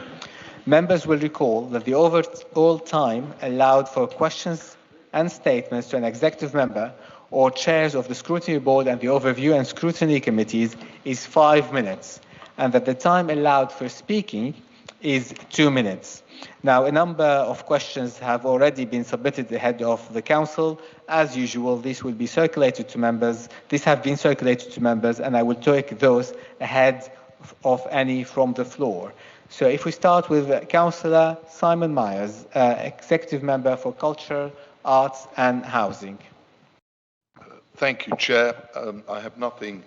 Members will recall that the overall time allowed for questions and statements to an executive member or chairs of the Scrutiny Board and the Overview and Scrutiny Committees is 5 minutes, and that the time allowed for speaking is 2 minutes. Now, a number of questions have already been submitted ahead of the Council. As usual, these will be circulated to members. These have been circulated to members, and I will take those ahead of any from the floor. So if we start with Councillor Simon Myers, Executive Member for Culture, Arts and Housing. Thank you, Chair. I have nothing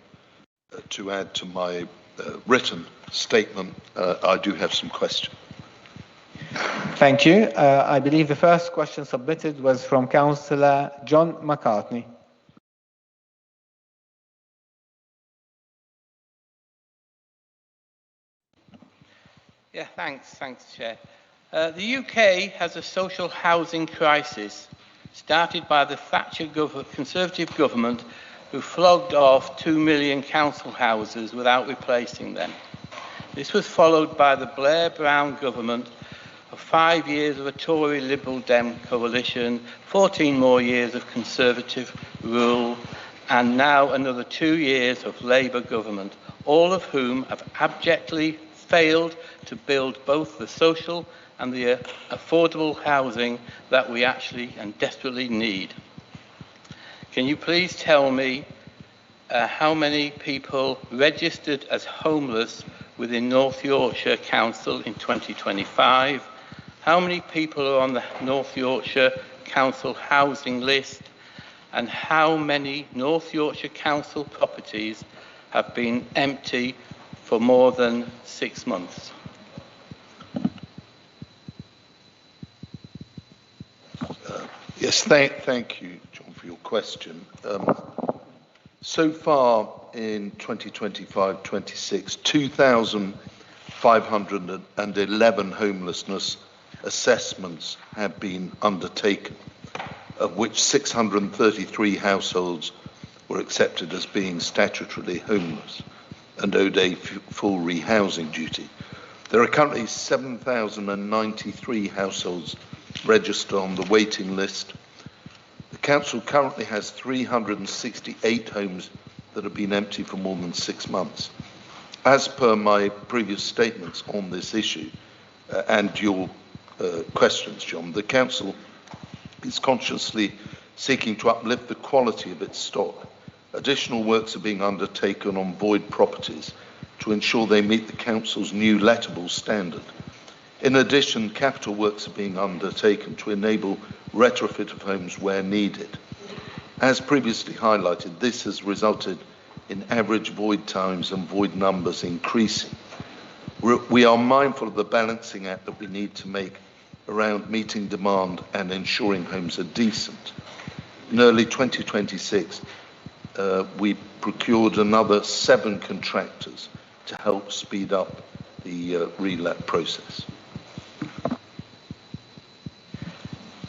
to add to my written statement. I do have some questions. Thank you. I believe the first question submitted was from Councillor John McCartney. Yeah, thanks, Chair. The UK has a social housing crisis started by the Thatcher Conservative government, who flogged off 2 million council houses without replacing them. This was followed by the Blair-Brown government of 5 years of a Tory Liberal Dem coalition, 14 more years of Conservative rule, and now another 2 years of Labour government, all of whom have abjectly failed to build both the social and the affordable housing that we actually and desperately need. Can you please tell me how many people registered as homeless within North Yorkshire Council in 2025, how many people are on the North Yorkshire Council housing list, and how many North Yorkshire Council properties have been empty for more than 6 months? Yes, thank you, John, for your question. So far in 2025-26, 2,511 homelessness assessments have been undertaken, of which 633 households were accepted as being statutorily homeless and owed a full rehousing duty. There are currently 7,093 households registered on the waiting list. The council currently has 368 homes that have been empty for more than 6 months. As per my previous statements on this issue and your questions, John, the council is consciously seeking to uplift the quality of its stock. Additional works are being undertaken on void properties to ensure they meet the council's new lettable standard. In addition, capital works are being undertaken to enable retrofit of homes where needed. As previously highlighted, this has resulted in average void times and void numbers increasing. We are mindful of the balancing act that we need to make around meeting demand and ensuring homes are decent. In early 2026, we procured another 7 contractors to help speed up the relet process.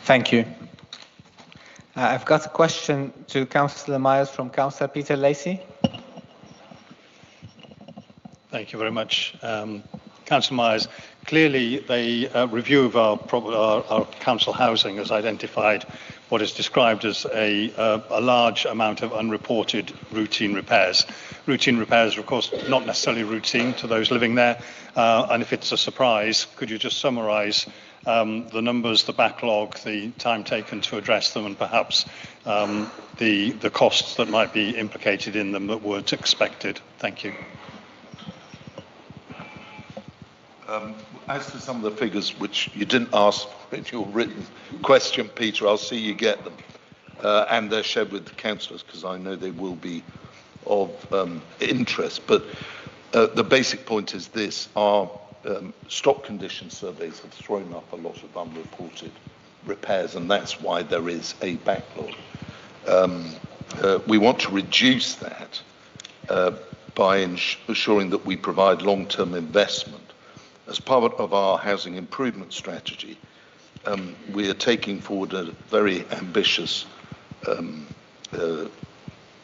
Thank you. I've got a question to Councillor Myers from Councillor Peter Lacey. Thank you very much. Councillor Myers, clearly the review of our council housing has identified what is described as a large amount of unreported routine repairs. Routine repairs are, of course, not necessarily routine to those living there. And if it's a surprise, could you just summarise the numbers, the backlog, the time taken to address them, and perhaps the costs that might be implicated in them that weren't expected? Thank you. As to some of the figures which you didn't ask in your written question, Peter, I'll see you get them. And they're shared with the councillors because I know they will be of interest. But the basic point is this. Our stock condition surveys have thrown up a lot of unreported repairs, and that's why there is a backlog. We want to reduce that by ensuring that we provide long-term investment. As part of our housing improvement strategy, we are taking forward a very ambitious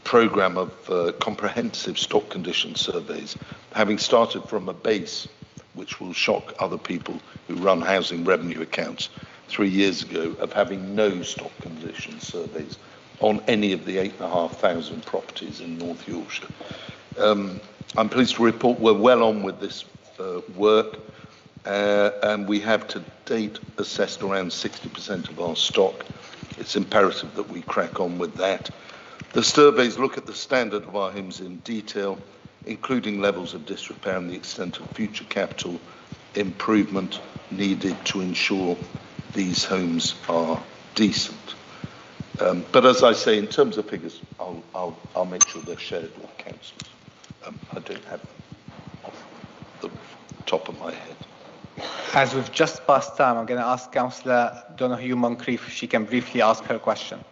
programme of comprehensive stock condition surveys, having started from a base which will shock other people who run housing revenue accounts 3 years ago, of having no stock condition surveys on any of the 8,500 properties in North Yorkshire. I'm pleased to report we're well on with this work, and we have to date assessed around 60% of our stock. It's imperative that we crack on with that. The surveys look at the standard of our homes in detail, including levels of disrepair and the extent of future capital improvement needed to ensure these homes are decent. But as I say, in terms of figures, I'll make sure they're shared with councillors. I don't have them off the top of my head. As we've just passed time, I'm going to ask Councillor Donoghue Moncrief if she can briefly ask her question.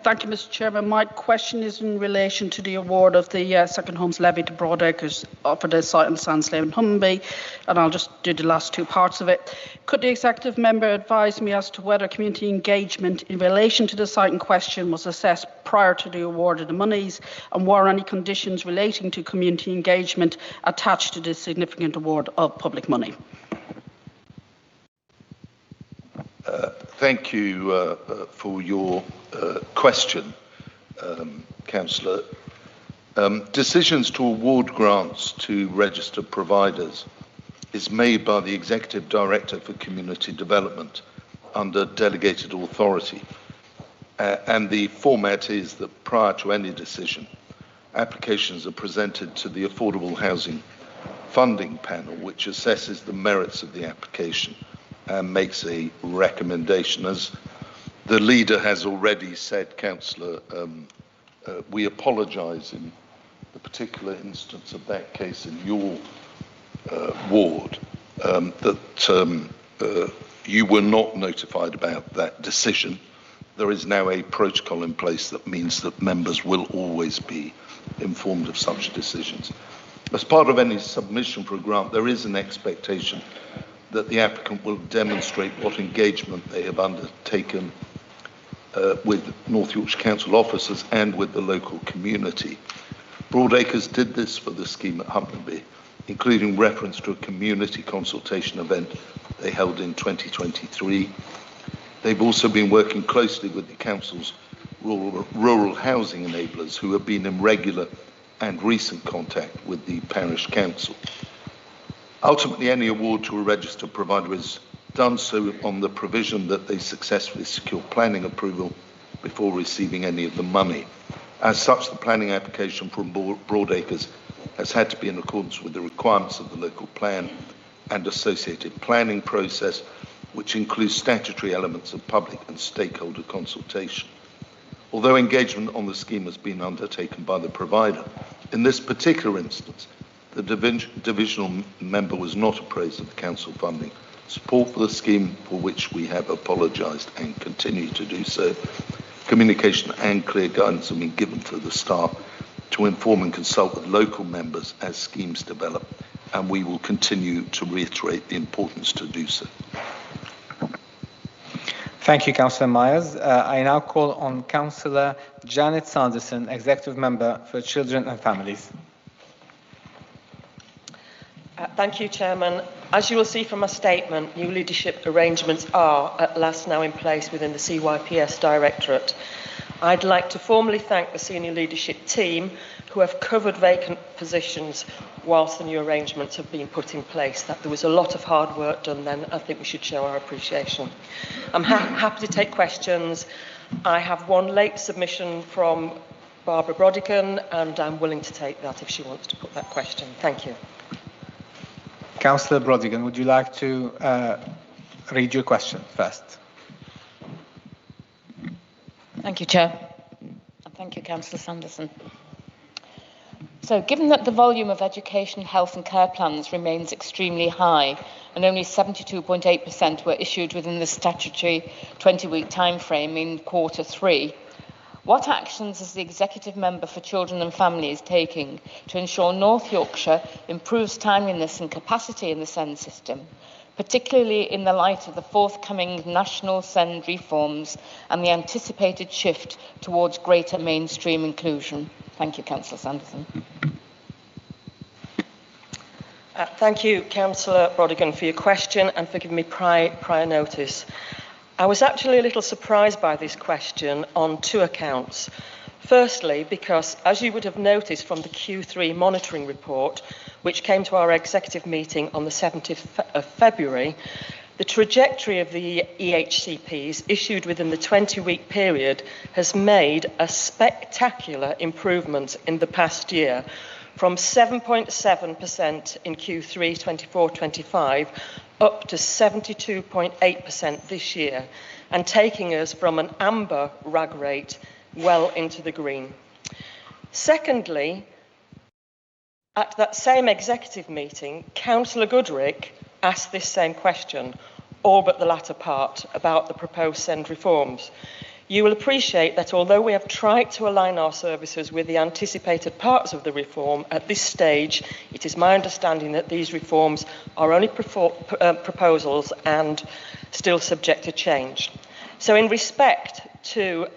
Thank you, Mr. Chairman. My question is in relation to the award of the second homes levy to Broadacres for the site on Sandslave and Humby, and I'll just do the last 2 parts of it. Could the executive member advise me as to whether community engagement in relation to the site in question was assessed prior to the award of the monies, and were any conditions relating to community engagement attached to this significant award of public money? Thank you for your question, Councillor. Decisions to award grants to registered providers is made by the Executive Director for Community Development under delegated authority. and the format is that prior to any decision, applications are presented to the Affordable Housing Funding Panel, which assesses the merits of the application and makes a recommendation. As the leader has already said, Councillor, we apologise in the particular instance of that case in your ward that you were not notified about that decision. There is now a protocol in place that means that members will always be informed of such decisions. As part of any submission for a grant, there is an expectation that the applicant will demonstrate what engagement they have undertaken with North Yorkshire Council officers and with the local community. Broadacres did this for the scheme at Huntby, including reference to a community consultation event they held in 2023. They've also been working closely with the Council's rural housing enablers, who have been in regular and recent contact with the Parish Council. Ultimately, any award to a registered provider is done so on the provision that they successfully secure planning approval before receiving any of the money. As such, the planning application from Broadacres has had to be in accordance with the requirements of the local plan and associated planning process, which includes statutory elements of public and stakeholder consultation. Although engagement on the scheme has been undertaken by the provider, in this particular instance, the divisional member was not appraised of the council funding support for the scheme, for which we have apologised and continue to do so. Communication and clear guidance have been given to the staff to inform and consult with local members as schemes develop, and we will continue to reiterate the importance to do so. Thank you, Councillor Myers. I now call on Councillor Janet Sanderson, Executive Member for Children and Families. Thank you, Chairman. As you will see from my statement, new leadership arrangements are at last now in place within the CYPS Directorate. I'd like to formally thank the senior leadership team who have covered vacant positions whilst the new arrangements have been put in place. That there was a lot of hard work done then. I think we should show our appreciation. I'm happy to take questions. I have one late submission from Barbara Brodigan, and I'm willing to take that if she wants to put that question. Thank you. Councillor Brodigan, would you like to read your question first? Thank you, Chair. And thank you, Councillor Sanderson. So, given that the volume of education, health and care plans remains extremely high, and only 72.8% were issued within the statutory 20-week timeframe in Q3, what actions is the Executive Member for Children and Families taking to ensure North Yorkshire improves timeliness and capacity in the SEND system, particularly in the light of the forthcoming national SEND reforms and the anticipated shift towards greater mainstream inclusion? Thank you, Councillor Sanderson. Thank you, Councillor Brodigan, for your question and for giving me prior notice. I was actually a little surprised by this question on two accounts. Firstly, because as you would have noticed from the Q3 monitoring report, which came to our executive meeting on the 17th of February, the trajectory of the EHCPs issued within the 20-week period has made a spectacular improvement in the past year, from 7.7% in Q3 24-25 up to 72.8% this year, and taking us from an amber RAG rate well into the green. Secondly, at that same executive meeting, Councillor Goodrick asked this same question, all but the latter part, about the proposed SEND reforms. You will appreciate that although we have tried to align our services with the anticipated parts of the reform, at this stage it is my understanding that these reforms are only proposals and still subject to change. So in respect to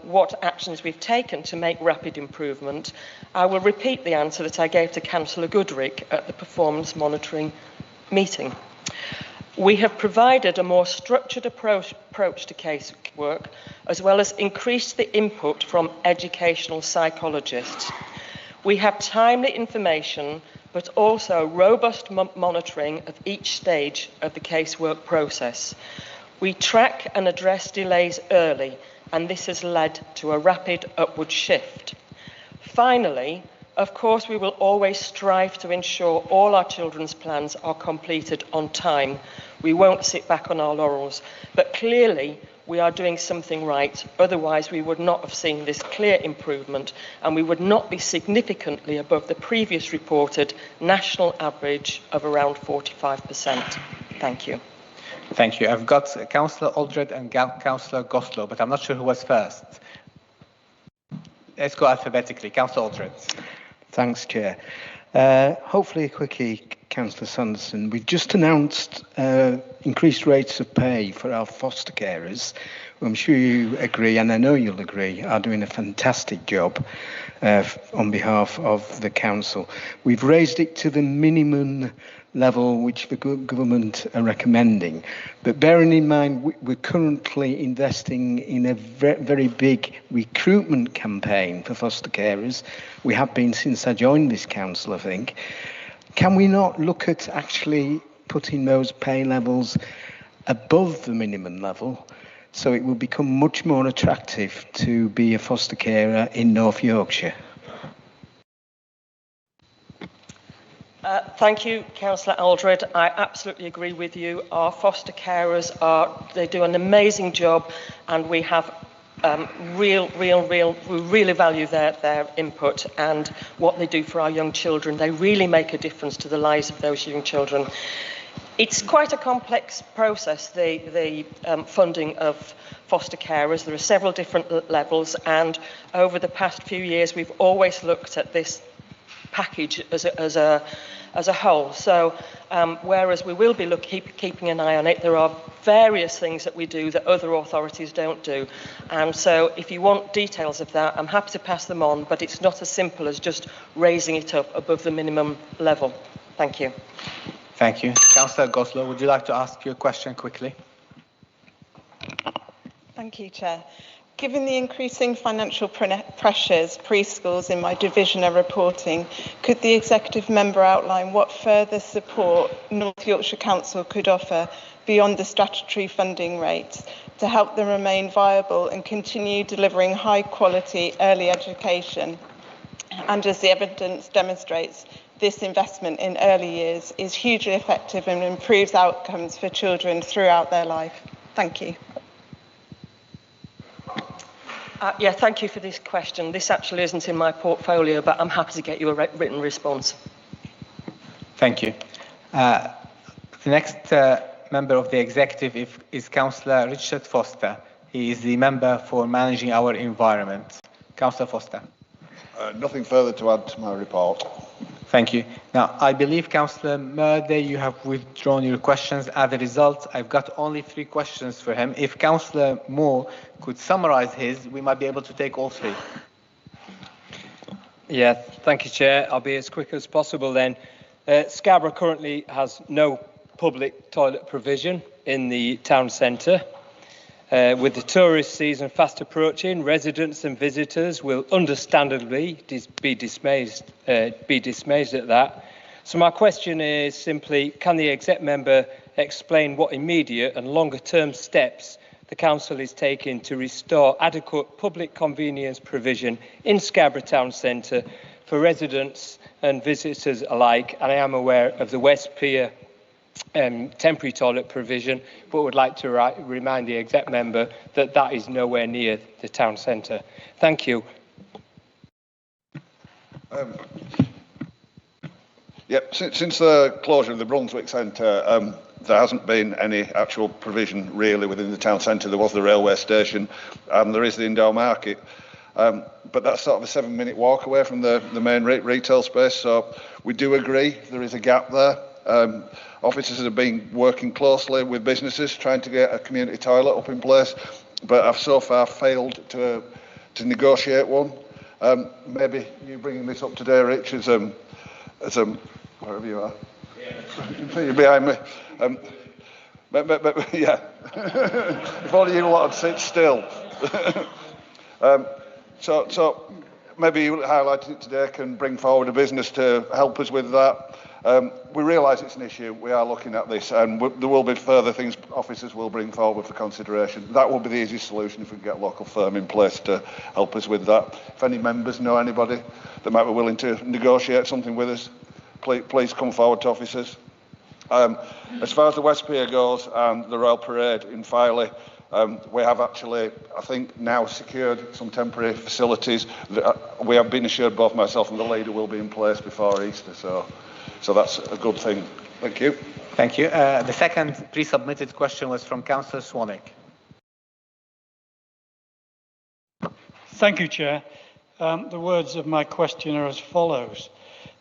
what actions we've taken to make rapid improvement, I will repeat the answer that I gave to Councillor Goodrick at the performance monitoring meeting. We have provided a more structured approach to casework, as well as increased the input from educational psychologists. We have timely information, but also robust monitoring of each stage of the casework process. We track and address delays early, and this has led to a rapid upward shift. Finally, of course, we will always strive to ensure all our children's plans are completed on time. We won't sit back on our laurels, but clearly we are doing something right. Otherwise, we would not have seen this clear improvement, and we would not be significantly above the previous reported national average of around 45%. Thank you. Thank you. I've got Councillor Aldred and Councillor Goslow, but I'm not sure who was first. Let's go alphabetically. Councillor Aldred. Thanks, Chair. Hopefully a quickie, Councillor Sanderson. We've just announced increased rates of pay for our foster carers, who I'm sure you agree, and I know you'll agree, are doing a fantastic job on behalf of the Council. We've raised it to the minimum level which the government are recommending. But bearing in mind, we're currently investing in a very big recruitment campaign for foster carers. We have been since I joined this council, I think. Can we not look at actually putting those pay levels above the minimum level so it will become much more attractive to be a foster carer in North Yorkshire? Thank you, Councillor Aldred. I absolutely agree with you. Our foster carers they do an amazing job, and we have we really value their input and what they do for our young children. They really make a difference to the lives of those young children. It's quite a complex process, the funding of foster carers. There are several different levels, and over the past few years, we've always looked at this package as a whole. So whereas we will be keeping an eye on it, there are various things that we do that other authorities don't do. And so if you want details of that, I'm happy to pass them on, but it's not as simple as just raising it up above the minimum level. Thank you. Thank you. Councillor Goslow, would you like to ask your question quickly? Thank you, Chair. Given the increasing financial pressures preschools in my division are reporting, could the executive member outline what further support North Yorkshire Council could offer beyond the statutory funding rates to help them remain viable and continue delivering high quality early education? And as the evidence demonstrates, this investment in early years is hugely effective and improves outcomes for children throughout their life. Thank you. Yeah, thank you for this question. This actually isn't in my portfolio, but I'm happy to get you a written response. Thank you. The next member of the executive is Councillor Richard Foster. He is the member for managing our environment. Councillor Foster. Nothing further to add to my report. Thank you. Now, I believe, Councillor Murday, you have withdrawn your questions. As a result, I've got only 3 questions for him. If Councillor Moore could summarise his, we might be able to take all 3. Yeah, thank you, Chair. I'll be as quick as possible then. Scarborough currently has no public toilet provision in the town centre. With the tourist season fast approaching, residents and visitors will understandably be dismayed at that. So my question is simply, can the exec member explain what immediate and longer term steps the council is taking to restore adequate public convenience provision in Scarborough town centre for residents and visitors alike? And I am aware of the West Pier temporary toilet provision, but would like to remind the exec member that that is nowhere near the town centre. Thank you. Since the closure of the Brunswick Centre, there hasn't been any actual provision really within the town centre. There was the railway station, and there is the indoor market. But that's sort of a 7-minute walk away from the main retail space, so we do agree there is a gap there. Officers have been working closely with businesses trying to get a community toilet up in place, but have so far failed to negotiate one. Maybe you bringing this up today, Rich, as wherever you are. Yeah. You're behind me. But yeah. If only you lot would sit still. So maybe you highlighting it today can bring forward a business to help us with that. We realise it's an issue. We are looking at this, and there will be further things officers will bring forward for consideration. That will be the easiest solution if we can get a local firm in place to help us with that. If any members know anybody that might be willing to negotiate something with us, please come forward to officers. As far as the West Pier goes and the Royal Parade in Filey, we have actually, I think, now secured some temporary facilities. We have been assured, both myself and the leader, will be in place before Easter, so that's a good thing. Thank you. Thank you. The second pre-submitted question was from Councillor Swanwick. Thank you, Chair. The words of my question are as follows.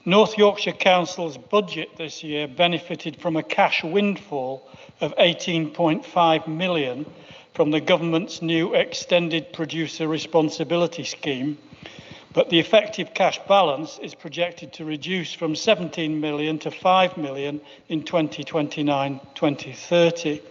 North Yorkshire Council's budget this year benefited from a cash windfall of 18.5 million from the government's new extended producer responsibility scheme, but the effective cash balance is projected to reduce from 17 million to 5 million in 2029-2030.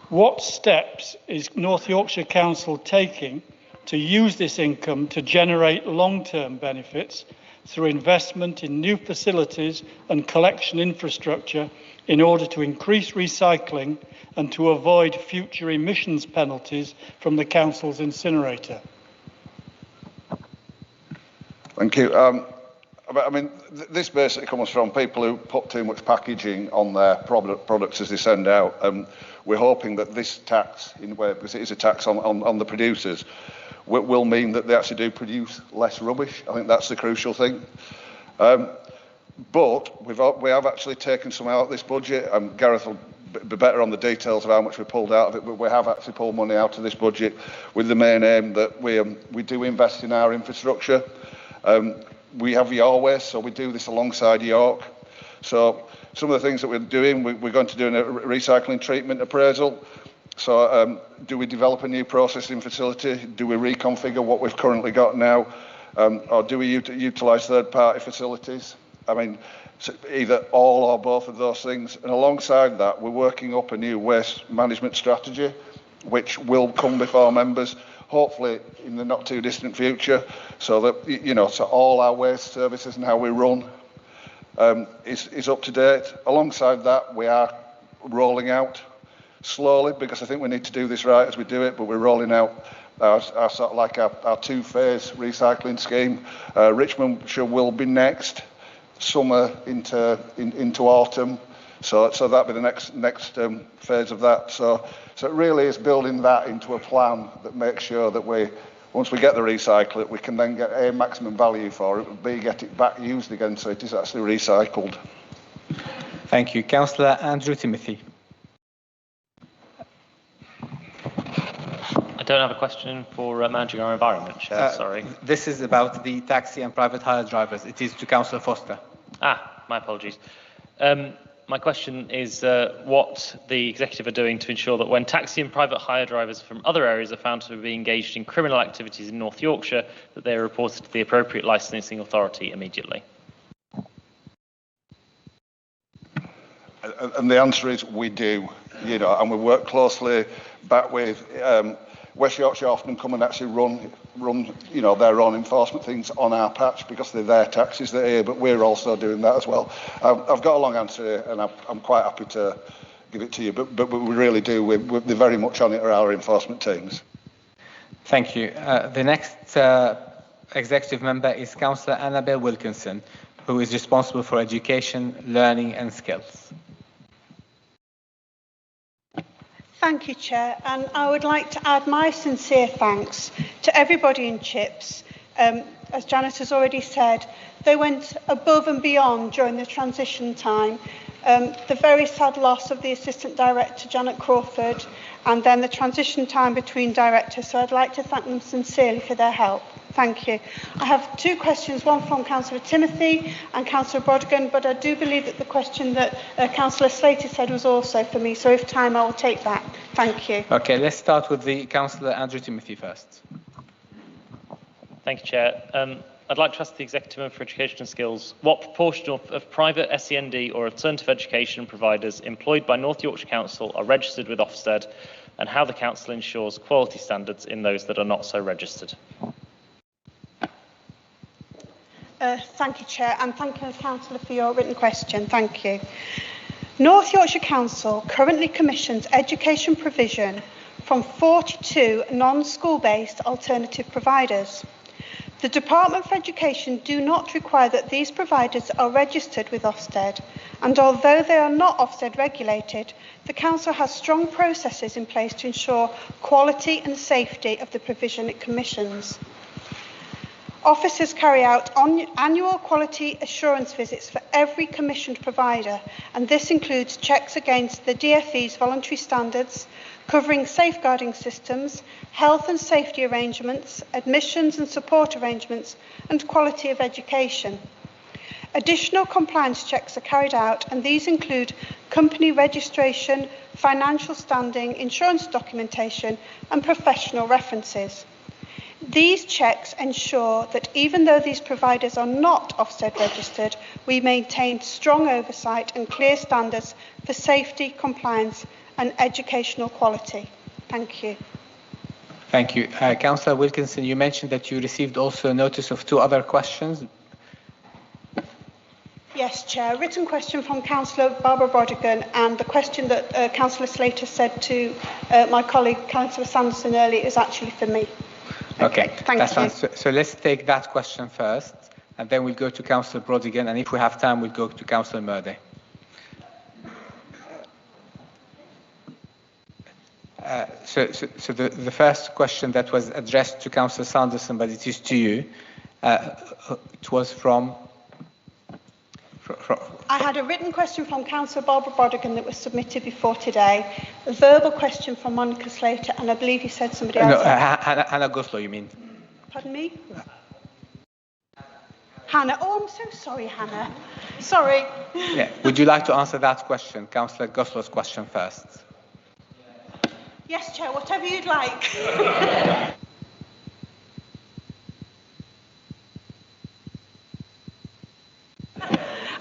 What steps is North Yorkshire Council taking to use this income to generate long-term benefits through investment in new facilities and collection infrastructure in order to increase recycling and to avoid future emissions penalties from the council's incinerator? Thank you. This basically comes from people who put too much packaging on their products as they send out. We're hoping that this tax, because it is a tax on the producers, will mean that they actually do produce less rubbish. I think that's the crucial thing. But we have actually taken some out of this budget. Gareth will be better on the details of how much we pulled out of it, but we have actually pulled money out of this budget with the main aim that we do invest in our infrastructure. We have Your Waste, so we do this alongside York. So some of the things that we're doing, we're going to do a recycling treatment appraisal. So do we develop a new processing facility? Do we reconfigure what we've currently got now? Or do we utilise third-party facilities? I mean, either all or both of those things. And alongside that, we're working up a new waste management strategy, which will come before members, hopefully in the not too distant future, so that, so all our waste services and how we run is up to date. Alongside that, we are rolling out slowly, because I think we need to do this right as we do it, but we're rolling out our two-phase recycling scheme. Richmond will be next, summer into autumn, so that'll be the next phase of that. So it really is building that into a plan that makes sure that once we get the recycle it, we can then get A, maximum value for it, B, get it back used again so it is actually recycled. Thank you. Councillor Andrew Timothy. I don't have a question for managing our environment, Chair, sorry. This is about the taxi and private hire drivers. It is to Councillor Foster. My apologies. My question is what the executive are doing to ensure that when taxi and private hire drivers from other areas are found to be engaged in criminal activities in North Yorkshire, that they are reported to the appropriate licensing authority immediately. And the answer is we do, and we work closely back with West Yorkshire. Often come and actually run their own enforcement things on our patch because they're their taxis that are here, but we're also doing that as well. I've got a long answer here, and I'm quite happy to give it to you, but we really do. We're very much on it, are our enforcement teams. Thank you. The next executive member is Councillor Annabel Wilkinson, who is responsible for education, learning and skills. Thank you, Chair, and I would like to add my sincere thanks to everybody in CHIPS. As Janet has already said, they went above and beyond during the transition time. The very sad loss of the Assistant Director, Janet Crawford, and then the transition time between directors, so I'd like to thank them sincerely for their help. Thank you. I have two questions, one from Councillor Timothy and Councillor Brodigan, but I do believe that the question that Councillor Slater said was also for me, so if time I will take that. Thank you. Okay, let's start with the Councillor Andrew Timothy first. Thank you, Chair. I'd like to ask the Executive Member for Education and Skills what proportion of private SEND or alternative education providers employed by North Yorkshire Council are registered with Ofsted, and how the Council ensures quality standards in those that are not so registered. Thank you, Chair, and thank you, Councillor, for your written question. Thank you. North Yorkshire Council currently commissions education provision from 42 non-school-based alternative providers. The Department for Education do not require that these providers are registered with Ofsted, and although they are not Ofsted regulated, the Council has strong processes in place to ensure quality and safety of the provision it commissions. Officers carry out annual quality assurance visits for every commissioned provider, and this includes checks against the DfE's voluntary standards, covering safeguarding systems, health and safety arrangements, admissions and support arrangements, and quality of education. Additional compliance checks are carried out, and these include company registration, financial standing, insurance documentation, and professional references. These checks ensure that even though these providers are not Ofsted registered, we maintain strong oversight and clear standards for safety, compliance, and educational quality. Thank you. Thank you. Councillor Wilkinson, you mentioned that you received also a notice of 2 other questions. Yes, Chair. A written question from Councillor Barbara Brodigan, and the question that Councillor Slater said to my colleague Councillor Sanderson earlier is actually for me. Okay, Thank you. So let's take that question first, and then we'll go to Councillor Brodigan, and if we have time, we'll go to Councillor Murday. So the first question that was addressed to Councillor Sanderson, but it is to you, it was from... I had a written question from Councillor Barbara Brodigan that was submitted before today, a verbal question from Monica Slater, and I believe you said somebody else. No, Hannah Goslow, you mean? Pardon me? Hannah. Oh, I'm so sorry, Hannah. Sorry. Yeah. Would you like to answer that question, Councillor Goslow's question first? Yes, Chair, whatever you'd like.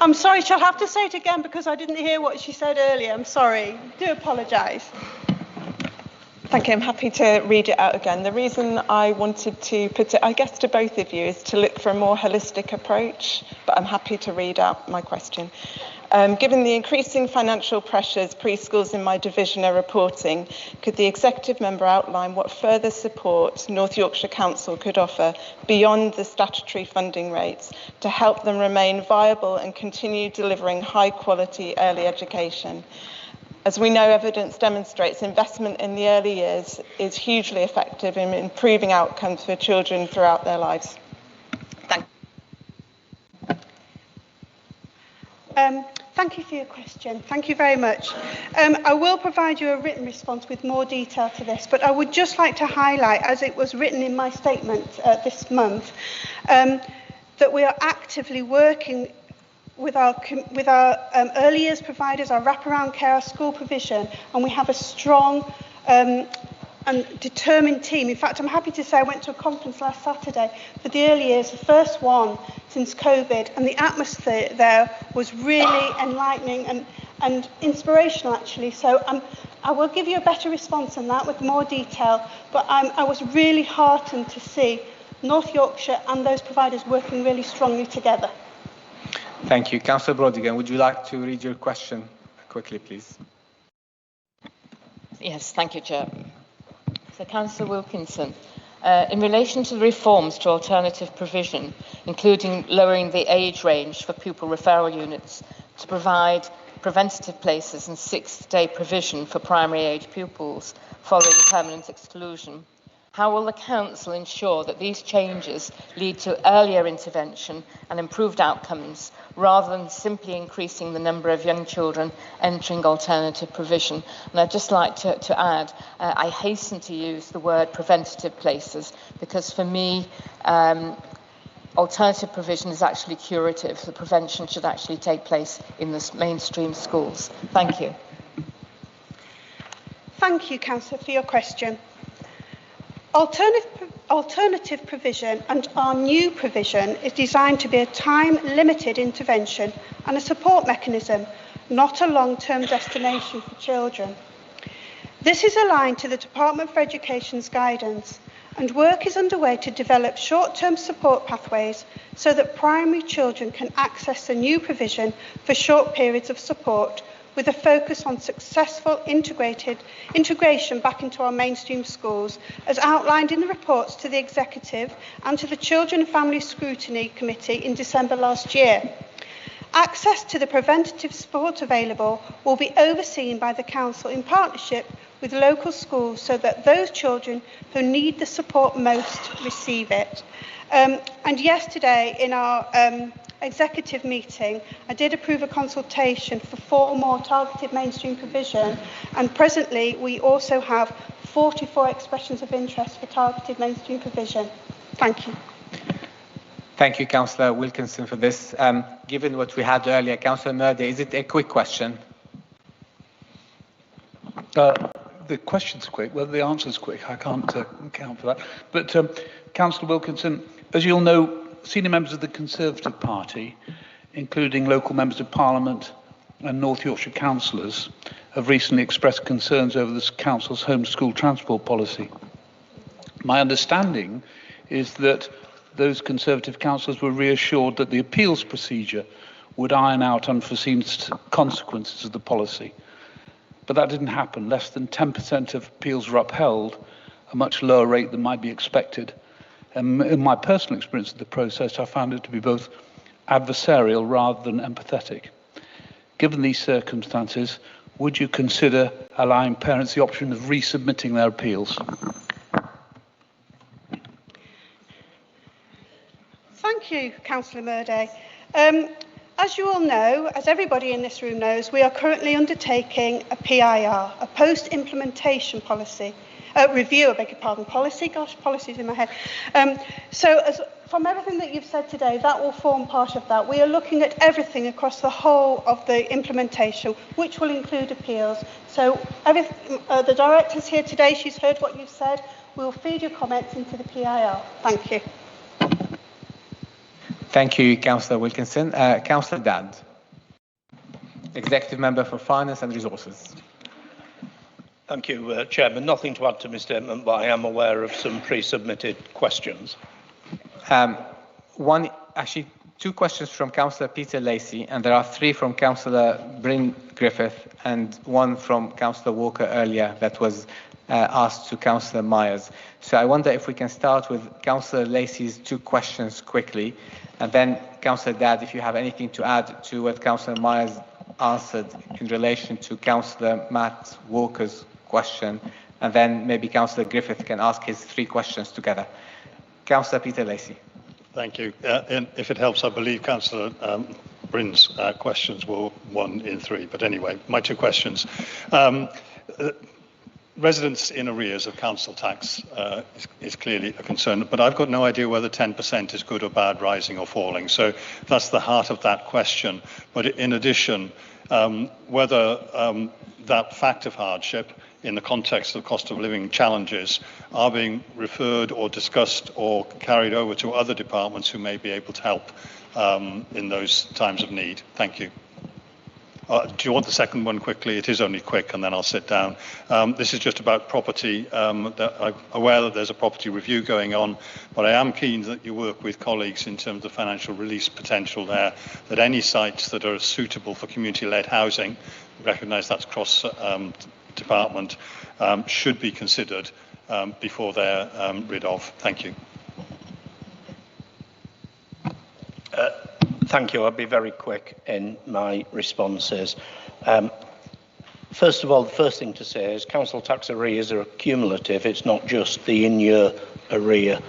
I'm sorry, she'll have to say it again because I didn't hear what she said earlier. I'm sorry. Do apologise. Thank you. I'm happy to read it out again. The reason I wanted to put it, I guess, to both of you is to look for a more holistic approach, but I'm happy to read out my question. Given the increasing financial pressures preschools in my division are reporting, could the executive member outline what further support North Yorkshire Council could offer beyond the statutory funding rates to help them remain viable and continue delivering high quality early education? As we know, evidence demonstrates investment in the early years is hugely effective in improving outcomes for children throughout their lives. Thank you. Thank you for your question. Thank you very much. I will provide you a written response with more detail to this, but I would just like to highlight, as it was written in my statement this month, that we are actively working with our early years providers, our wraparound care, our school provision, and we have a strong and determined team. In fact, I'm happy to say I went to a conference last Saturday for the early years, the first one since COVID, and the atmosphere there was really enlightening and inspirational, actually. So I will give you a better response on that with more detail, but I was really heartened to see North Yorkshire and those providers working really strongly together. Thank you. Councillor Brodigan, would you like to read your question quickly, please? Yes, thank you, Chair. So, Councillor Wilkinson, in relation to the reforms to alternative provision, including lowering the age range for pupil referral units to provide preventative places and 6-day provision for primary age pupils following permanent exclusion, how will the Council ensure that these changes lead to earlier intervention and improved outcomes, rather than simply increasing the number of young children entering alternative provision? And I'd just like to add, I hasten to use the word preventative places, because for me, alternative provision is actually curative. The prevention should actually take place in the mainstream schools. Thank you. Thank you, Councillor, for your question. Alternative provision and our new provision is designed to be a time-limited intervention and a support mechanism, not a long-term destination for children. This is aligned to the Department for Education's guidance, and work is underway to develop short-term support pathways so that primary children can access the new provision for short periods of support, with a focus on successful integration back into our mainstream schools, as outlined in the reports to the Executive and to the Children and Family Scrutiny Committee in December last year. Access to the preventative support available will be overseen by the Council in partnership with local schools so that those children who need the support most receive it. And yesterday in our executive meeting, I did approve a consultation for 4 more targeted mainstream provision, and presently we also have 44 expressions of interest for targeted mainstream provision. Thank you. Thank you, Councillor Wilkinson, for this. Given what we had earlier, Councillor Murday, is it a quick question? The question's quick, whether the answer's quick, I can't account for that. But Councillor Wilkinson, as you'll know, senior members of the Conservative Party, including local members of Parliament and North Yorkshire councillors, have recently expressed concerns over the council's home school transport policy. My understanding is that those Conservative councillors were reassured that the appeals procedure would iron out unforeseen consequences of the policy. But that didn't happen. Less than 10% of appeals were upheld, a much lower rate than might be expected. And in my personal experience of the process, I found it to be both adversarial rather than empathetic. Given these circumstances, would you consider allowing parents the option of resubmitting their appeals? Thank you, Councillor Murday. As you all know, as everybody in this room knows, we are currently undertaking a PIR, a post-implementation policy, review, I beg your pardon, policy, gosh, policy's in my head. From everything that you've said today, that will form part of that. We are looking at everything across the whole of the implementation, which will include appeals. So the director's here today, she's heard what you've said. We'll feed your comments into the PIR. Thank you. Thank you, Councillor Wilkinson. Councillor Dadd, Executive Member for Finance and Resources. Thank you, Chairman. Nothing to add to my statement, but I am aware of some pre-submitted questions. Actually, 2 questions from Councillor Peter Lacey, and there are 3 from Councillor Bryn Griffith and 1 from Councillor Walker earlier that was asked to Councillor Myers. So I wonder if we can start with Councillor Lacey's 2 questions quickly, and then Councillor Dadd, if you have anything to add to what Councillor Myers answered in relation to Councillor Matt Walker's question, and then maybe Councillor Griffith can ask his 3 questions together. Councillor Peter Lacey. Thank you. And if it helps, I believe Councillor Bryn's questions were 1 in 3. But anyway, my 2 questions. Residents in arrears of council tax is clearly a concern, but I've got no idea whether 10% is good or bad, rising or falling. So that's the heart of that question. But in addition, whether that fact of hardship in the context of cost of living challenges are being referred or discussed or carried over to other departments who may be able to help in those times of need. Thank you. Do you want the second one quickly? It is only quick, and then I'll sit down. This is just about property. I'm aware that there's a property review going on, but I am keen that you work with colleagues in terms of financial release potential there, that any sites that are suitable for community-led housing, recognise that's cross-department, should be considered before they're rid of. Thank you. Thank you. I'll be very quick in my responses. First of all, the first thing to say is council tax arrears are cumulative. It's not just the in-year arrear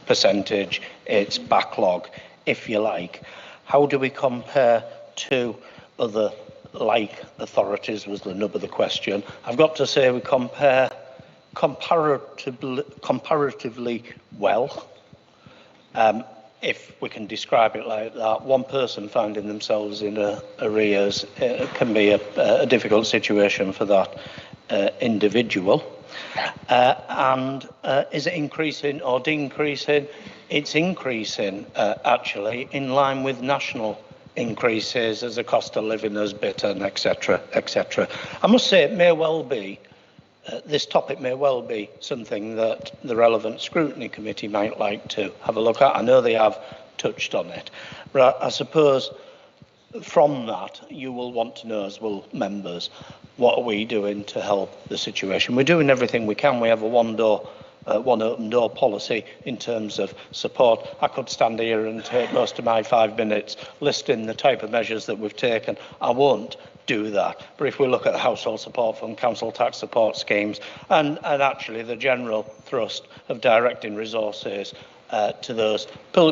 percentage, it's backlog, if you like. How do we compare to other like authorities was the nub of the question. I've got to say we compare comparatively well. If we can describe it like that, one person finding themselves in arrears can be a difficult situation for that individual. And is it increasing or decreasing? It's increasing, actually, in line with national increases as the cost of living has bitten, etc., etc. I must say it may well be this topic may well be something that the relevant scrutiny committee might like to have a look at. I know they have touched on it, but I suppose from that you will want to know, as will members, what are we doing to help the situation. We're doing everything we can. We have a one open door policy in terms of support. I could stand here and take most of my 5 minutes listing the type of measures that we've taken. I won't do that. But if we look at the household support fund, council tax support schemes, and actually the general thrust of directing resources to those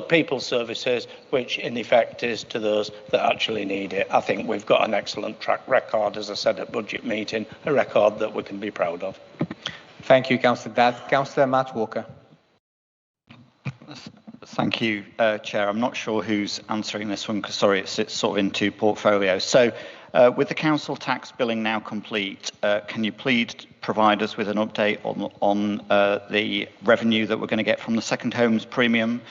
people services, which in effect is to those that actually need it, I think we've got an excellent track record, as I said at budget meeting, a record that we can be proud of. Thank you, Councillor Dadd. Councillor Matt Walker. Thank you, Chair. I'm not sure who's answering this one because, sorry, it sits sort of in 2 portfolios. So, with the council tax billing now complete, can you please provide us with an update on the revenue that we're going to get from the second homes premium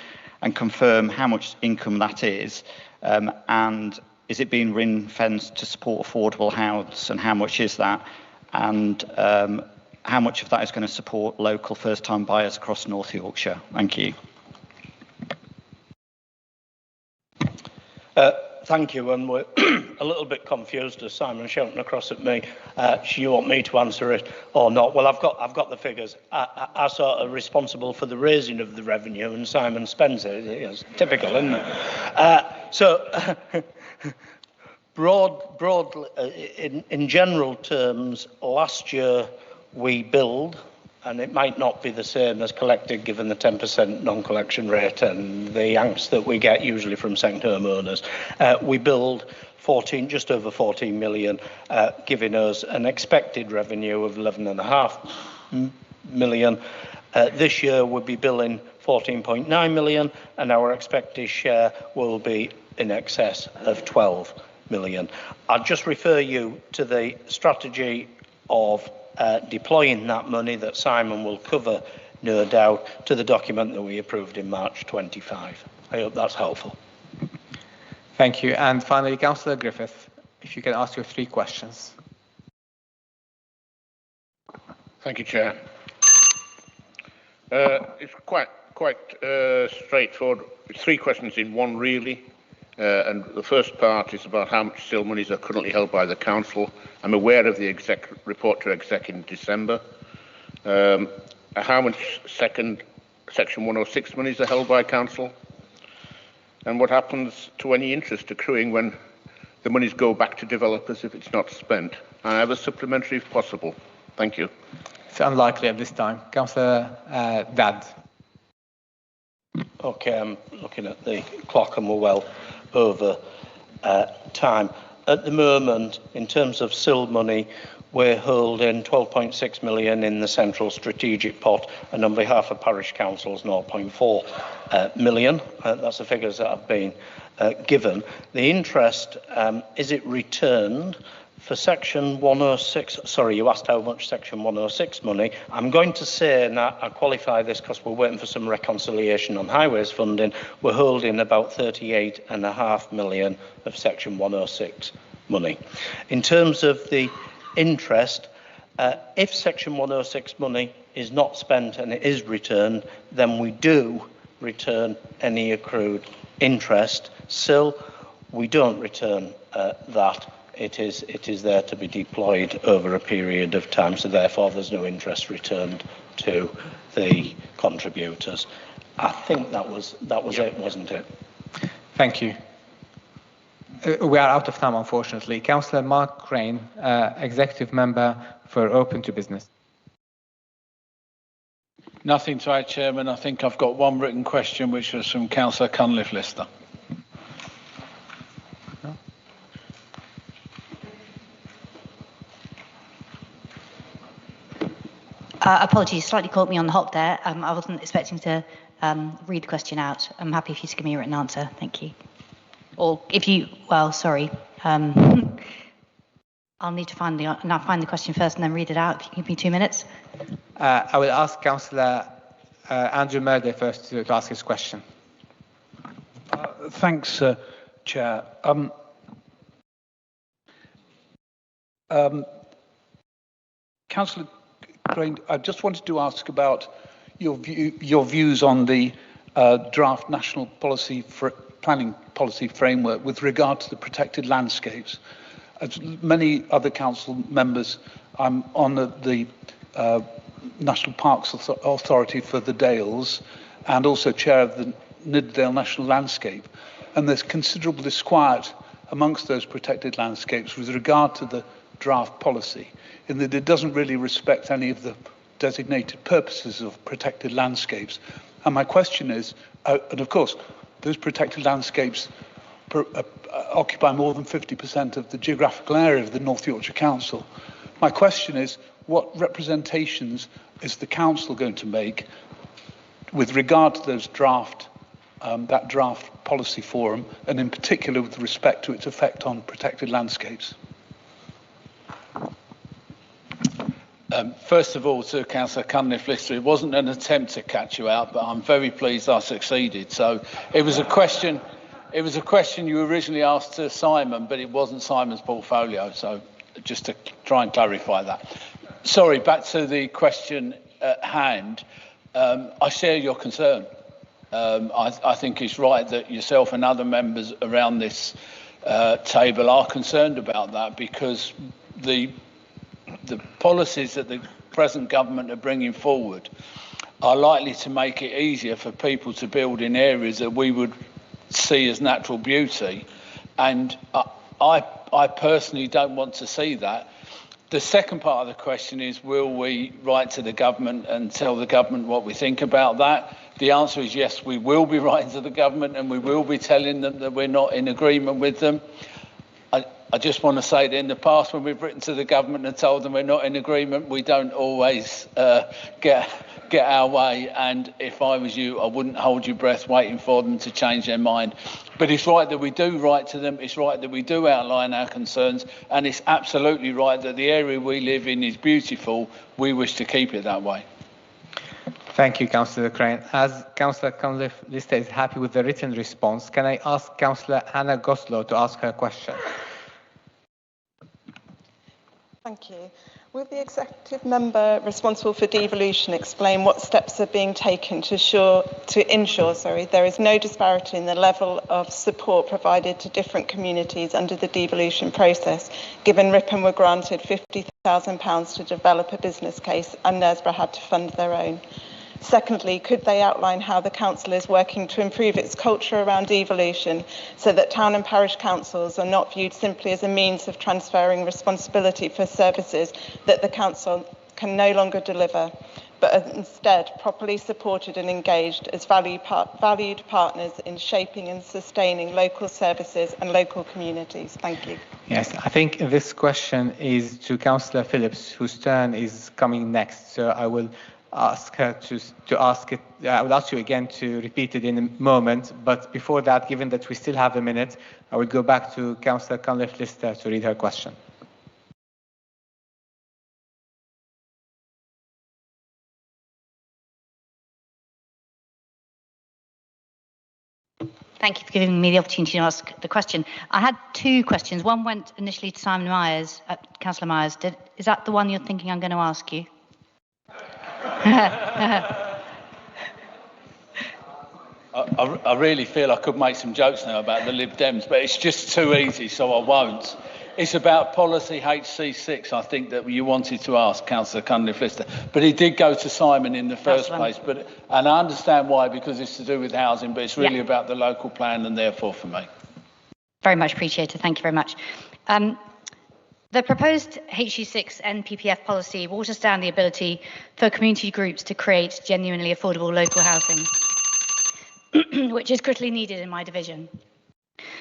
and confirm how much income that is, and is it being ring-fenced to support affordable house, and how much is that, and how much of that is going to support local first-time buyers across North Yorkshire? Thank you. Thank you, and we're a little bit confused as Simon's shouting across at me. Do you want me to answer it or not? Well, I've got the figures. I'm sort of responsible for the raising of the revenue, and Simon spends it. It's typical, isn't it? Broadly, in general terms, last year we billed, and it might not be the same as collected given the 10% non-collection rate and the angst that we get usually from second home owners. We billed just over 14 million, giving us an expected revenue of 11.5 million. This year we'll be billing 14.9 million, and our expected share will be in excess of 12 million. I'll just refer you to the strategy of deploying that money that Simon will cover, no doubt, to the document that we approved in March 25. I hope that's helpful. Thank you. And finally, Councillor Griffith, if you can ask your 3 questions. Thank you, Chair. It's quite straightforward. It's 3 questions in one, really. And the first part is about how much still monies are currently held by the council. I'm aware of the report to exec in December. How much Section 106 monies are held by council? And what happens to any interest accruing when the monies go back to developers if it's not spent? I have a supplementary if possible. Thank you. It's unlikely at this time. Councillor Dadd. Okay, I'm looking at the clock and we're well over time. At the moment, in terms of SIL money, we're holding 12.6 million in the central strategic pot, and on behalf of parish councils, 0.4 million. That's the figures that have been given. The interest, is it returned? For Section 106, sorry, you asked how much Section 106 money. I'm going to say, and I qualify this because we're waiting for some reconciliation on highways funding, we're holding about 38.5 million of Section 106 money. In terms of the interest, if Section 106 money is not spent and it is returned, then we do return any accrued interest. Still, we don't return that. It is there to be deployed over a period of time, so therefore there's no interest returned to the contributors. I think that was it, wasn't it? Thank you. We are out of time, unfortunately. Councillor Mark Crane, Executive Member for Open to Business. Nothing to add, Chairman. I think I've got one written question, which was from Councillor Cunliffe-Lister. Apologies, slightly caught me on the hop there. I wasn't expecting to read the question out. I'm happy if you to give me a written answer. Thank you. Or if you, well, sorry. I'll need to find the question first and then read it out. If you give me 2 minutes. I will ask Councillor Andrew Murday first to ask his question. Thanks, Chair. Councillor Crane, I just wanted to ask about your views on the draft national policy for planning policy framework with regard to the protected landscapes. As many other council members, I'm on the National Parks Authority for the Dales and also chair of the Nidderdale National Landscape. And there's considerable disquiet amongst those protected landscapes with regard to the draft policy, in that it doesn't really respect any of the designated purposes of protected landscapes. And my question is, and of course, those protected landscapes occupy more than 50% of the geographical area of the North Yorkshire Council. My question is, what representations is the council going to make with regard to those that draft policy forum, and in particular with respect to its effect on protected landscapes? First of all, to Councillor Cunliffe-Lister, it wasn't an attempt to catch you out, but I'm very pleased I succeeded. So it was a question you originally asked to Simon, but it wasn't Simon's portfolio. So just to try and clarify that. Sorry, back to the question at hand. I share your concern. I think it's right that yourself and other members around this table are concerned about that, because the policies that the present government are bringing forward are likely to make it easier for people to build in areas that we would see as natural beauty. And I personally don't want to see that. The second part of the question is, will we write to the government and tell the government what we think about that? The answer is yes, we will be writing to the government and we will be telling them that we're not in agreement with them. I just want to say that in the past, when we've written to the government and told them we're not in agreement, we don't always get our way. And if I was you, I wouldn't hold your breath waiting for them to change their mind. But it's right that we do write to them. It's right that we do outline our concerns. And it's absolutely right that the area we live in is beautiful. We wish to keep it that way. Thank you, Councillor Crane. As Councillor Cunliffe-Lister is happy with the written response, can I ask Councillor Hannah Goslow to ask her question? Thank you. Will the executive member responsible for devolution explain what steps are being taken to ensure there is no disparity in the level of support provided to different communities under the devolution process, given Ripon were granted £50,000 to develop a business case and Knaresborough had to fund their own? Secondly, could they outline how the council is working to improve its culture around devolution so that town and parish councils are not viewed simply as a means of transferring responsibility for services that the council can no longer deliver, but are instead properly supported and engaged as valued partners in shaping and sustaining local services and local communities? Thank you. Yes, I think this question is to Councillor Phillips, whose turn is coming next. So I will ask her to ask it. I will ask you again to repeat it in a moment, but before that, given that we still have a minute, I will go back to Councillor Cunliffe-Lister to read her question. Thank you for giving me the opportunity to ask the question. I had two questions. One went initially to Simon Myers, Councillor Myers. Is that the one you're thinking I'm going to ask you? I really feel I could make some jokes now about the Lib Dems, but it's just too easy, so I won't. It's about policy HC6, I think, that you wanted to ask, Councillor Cunliffe-Lister. But it did go to Simon in the first place. And I understand why, because it's to do with housing, but it's really about the local plan and therefore for me. Very much appreciated. Thank you very much. The proposed HE6 NPPF policy waters down the ability for community groups to create genuinely affordable local housing, which is critically needed in my division.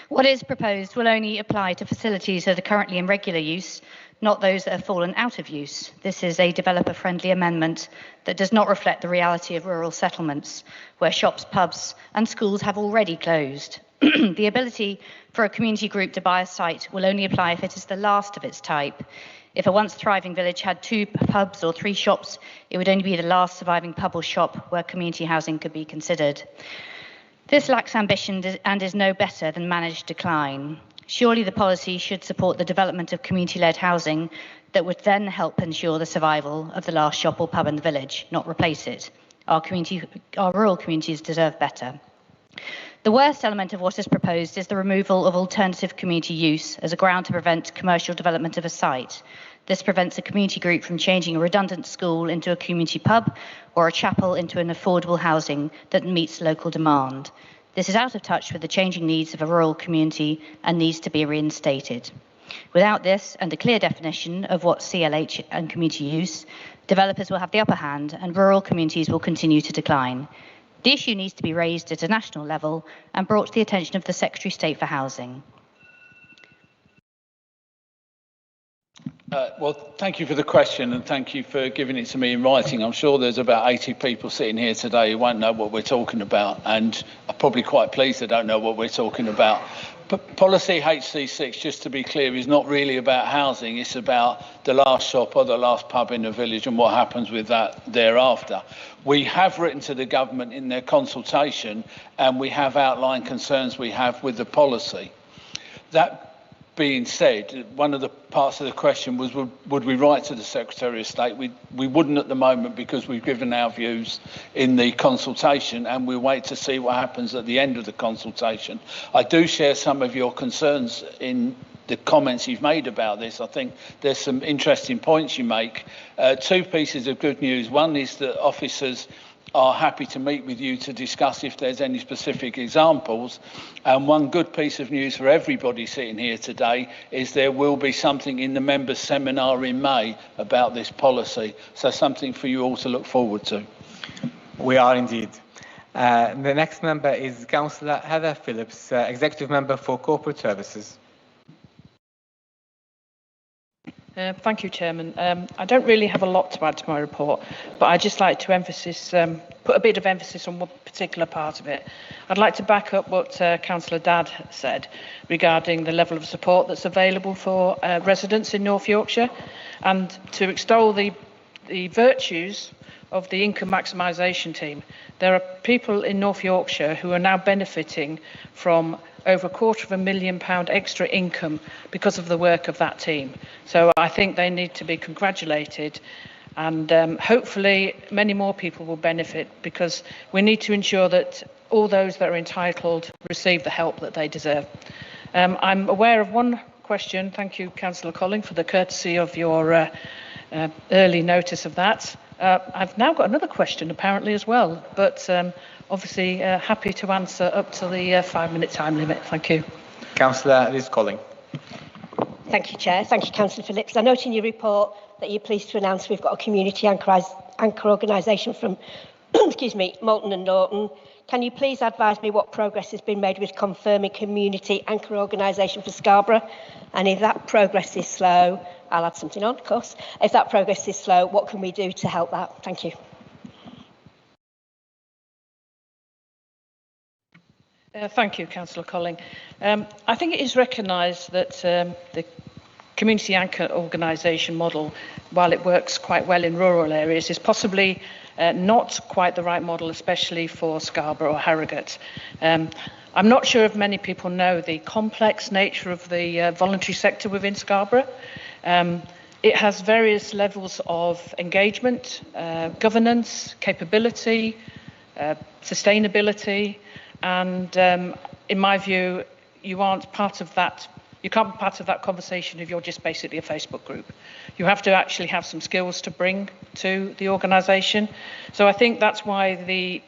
What is proposed will only apply to facilities that are currently in regular use, not those that have fallen out of use. This is a developer-friendly amendment that does not reflect the reality of rural settlements, where shops, pubs and schools have already closed. The ability for a community group to buy a site will only apply if it is the last of its type. If a once thriving village had 2 pubs or 3 shops, it would only be the last surviving pub or shop where community housing could be considered. This lacks ambition and is no better than managed decline. Surely the policy should support the development of community-led housing that would then help ensure the survival of the last shop or pub in the village, not replace it. Our rural communities deserve better. The worst element of what is proposed is the removal of alternative community use as a ground to prevent commercial development of a site. This prevents a community group from changing a redundant school into a community pub or a chapel into an affordable housing that meets local demand. This is out of touch with the changing needs of a rural community and needs to be reinstated. Without this and a clear definition of what CLH and community use, developers will have the upper hand and rural communities will continue to decline. The issue needs to be raised at a national level and brought to the attention of the Secretary of State for Housing. Well, thank you for the question and thank you for giving it to me in writing. I'm sure there's about 80 people sitting here today who won't know what we're talking about and are probably quite pleased they don't know what we're talking about. But policy HC6, just to be clear, is not really about housing. It's about the last shop or the last pub in the village and what happens with that thereafter. We have written to the government in their consultation and we have outlined concerns we have with the policy. That being said, one of the parts of the question was would we write to the Secretary of State? We wouldn't at the moment because we've given our views in the consultation and we wait to see what happens at the end of the consultation. I do share some of your concerns in the comments you've made about this. I think there's some interesting points you make. Two pieces of good news. One is that officers are happy to meet with you to discuss if there's any specific examples. And one good piece of news for everybody sitting here today is there will be something in the members' seminar in May about this policy. So something for you all to look forward to. We are indeed. The next member is Councillor Heather Phillips, Executive Member for Corporate Services. Thank you, Chairman. I don't really have a lot to add to my report, but I'd just like to put a bit of emphasis on one particular part of it. I'd like to back up what Councillor Dadd said regarding the level of support that's available for residents in North Yorkshire and to extol the virtues of the income maximisation team. There are people in North Yorkshire who are now benefiting from over £250,000 extra income because of the work of that team. So I think they need to be congratulated and hopefully many more people will benefit because we need to ensure that all those that are entitled receive the help that they deserve. I'm aware of one question. Thank you, Councillor Colling, for the courtesy of your early notice of that. I've now got another question apparently as well, but obviously happy to answer up to the 5-minute time limit. Thank you. Councillor Liz Colling. Thank you, Chair. Thank you, Councillor Phillips. I note in your report that you're pleased to announce we've got a community anchor organisation from excuse me, Moulton and Norton. Can you please advise me what progress has been made with confirming community anchor organisation for Scarborough? And if that progress is slow, I'll add something on, of course. If that progress is slow, what can we do to help that? Thank you. Thank you, Councillor Colling. I think it is recognised that the community anchor organisation model, while it works quite well in rural areas, is possibly not quite the right model, especially for Scarborough or Harrogate. I'm not sure if many people know the complex nature of the voluntary sector within Scarborough. It has various levels of engagement, governance, capability, sustainability, and in my view, you aren't part of that. You can't be part of that conversation if you're just basically a Facebook group. You have to actually have some skills to bring to the organisation. So I think that's why the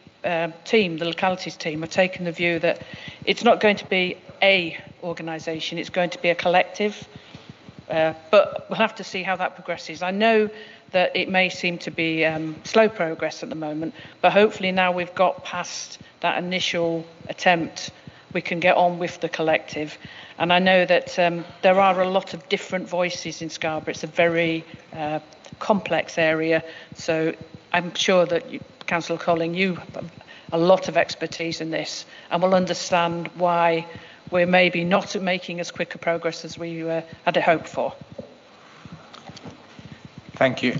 team, the localities team, have taken the view that it's not going to be a organisation, it's going to be a collective. But we'll have to see how that progresses. I know that it may seem to be slow progress at the moment, but hopefully now we've got past that initial attempt, we can get on with the collective. And I know that there are a lot of different voices in Scarborough. It's a very complex area. So I'm sure that, Councillor Colling, you have a lot of expertise in this and will understand why we're maybe not making as quick a progress as we had hoped for. Thank you.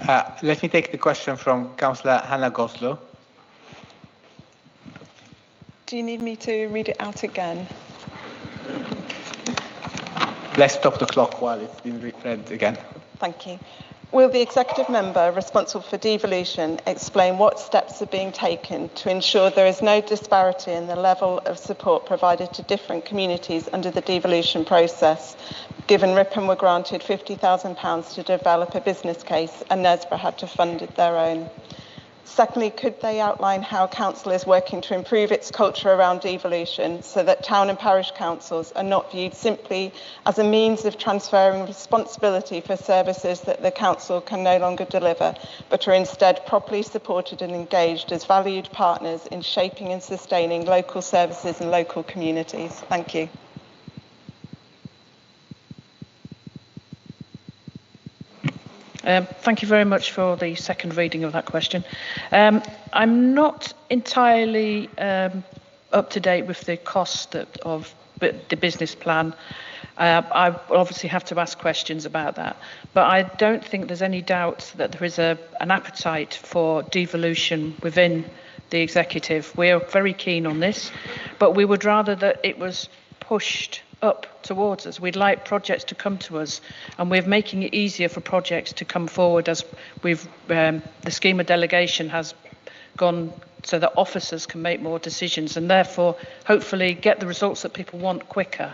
Let me take the question from Councillor Hannah Goslow. Do you need me to read it out again? Let's stop the clock while it's been read again. Thank you. Will the executive member responsible for devolution explain what steps are being taken to ensure there is no disparity in the level of support provided to different communities under the devolution process, given Ripon were granted £50,000 to develop a business case and Nesborough had to fund it their own? Secondly, could they outline how council is working to improve its culture around devolution so that town and parish councils are not viewed simply as a means of transferring responsibility for services that the council can no longer deliver, but are instead properly supported and engaged as valued partners in shaping and sustaining local services and local communities? Thank you. Thank you very much for the second reading of that question. I'm not entirely up to date with the cost of the business plan. I obviously have to ask questions about that, but I don't think there's any doubt that there is an appetite for devolution within the executive. We are very keen on this, but we would rather that it was pushed up towards us. We'd like projects to come to us, and we're making it easier for projects to come forward as we've the scheme of delegation has gone so that officers can make more decisions and therefore hopefully get the results that people want quicker.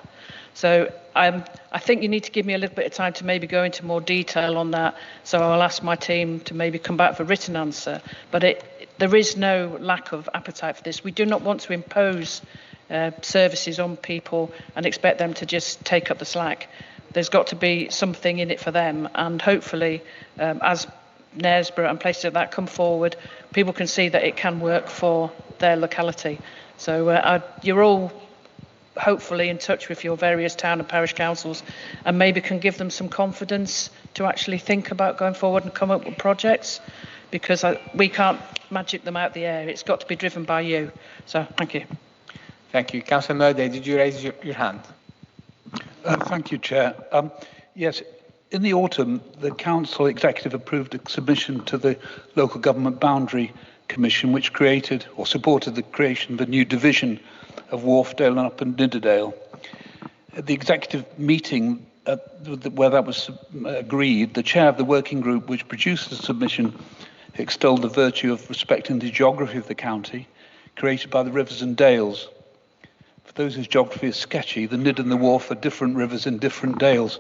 So I think you need to give me a little bit of time to maybe go into more detail on that. So I'll ask my team to maybe come back for a written answer. But there is no lack of appetite for this. We do not want to impose services on people and expect them to just take up the slack. There's got to be something in it for them, and hopefully as Knaresborough and places like that come forward, people can see that it can work for their locality. So you're all hopefully in touch with your various town and parish councils and maybe can give them some confidence to actually think about going forward and come up with projects, because we can't magic them out the air. It's got to be driven by you. So thank you. Thank you. Councillor Murday, did you raise your hand? Thank you, Chair. Yes, in the autumn, the Council Executive approved a submission to the Local Government Boundary Commission, which created or supported the creation of a new division of Wharfdale and Upper Nidderdale. At the executive meeting where that was agreed, the chair of the working group which produced the submission extolled the virtue of respecting the geography of the county created by the rivers and dales. For those whose geography is sketchy, the Nidd and the Wharf are different rivers and different dales.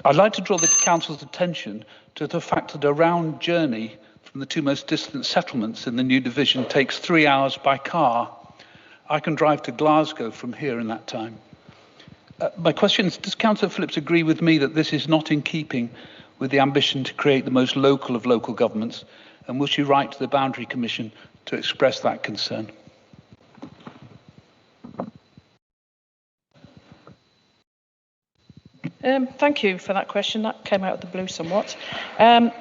I'd like to draw the Council's attention to the fact that a round journey from the two most distant settlements in the new division takes 3 hours by car. I can drive to Glasgow from here in that time. My question is, does Councillor Phillips agree with me that this is not in keeping with the ambition to create the most local of local governments, and will she write to the Boundary Commission to express that concern? Thank you for that question. That came out of the blue somewhat. I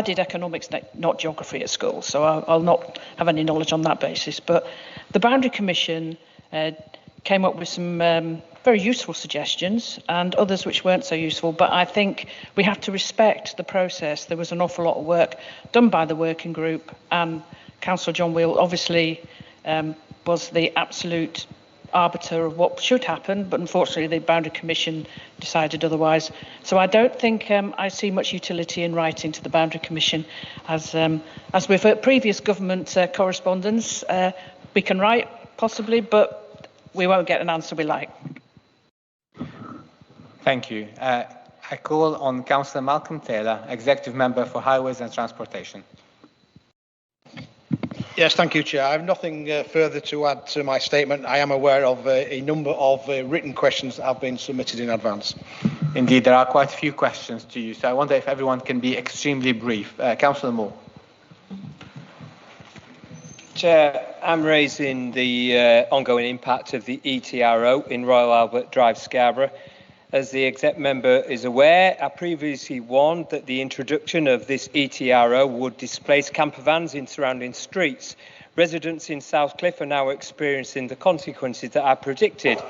did economics, not geography at school, so I'll not have any knowledge on that basis. But the Boundary Commission came up with some very useful suggestions and others which weren't so useful. But I think we have to respect the process. There was an awful lot of work done by the working group, and Councillor John Wheel obviously was the absolute arbiter of what should happen, but unfortunately the Boundary Commission decided otherwise. So I don't think I see much utility in writing to the Boundary Commission. As with previous government correspondence, we can write possibly, but we won't get an answer we like. Thank you. I call on Councillor Malcolm Taylor, Executive Member for Highways and Transportation. Yes, thank you, Chair. I have nothing further to add to my statement. I am aware of a number of written questions that have been submitted in advance. Indeed, there are quite a few questions to you, so I wonder if everyone can be extremely brief. Councillor Moore. Chair, I'm raising the ongoing impact of the ETRO in Royal Albert Drive, Scarborough. As the exec member is aware, I previously warned that the introduction of this ETRO would displace camper vans in surrounding streets. Residents in Southcliffe are now experiencing the consequences that I predicted.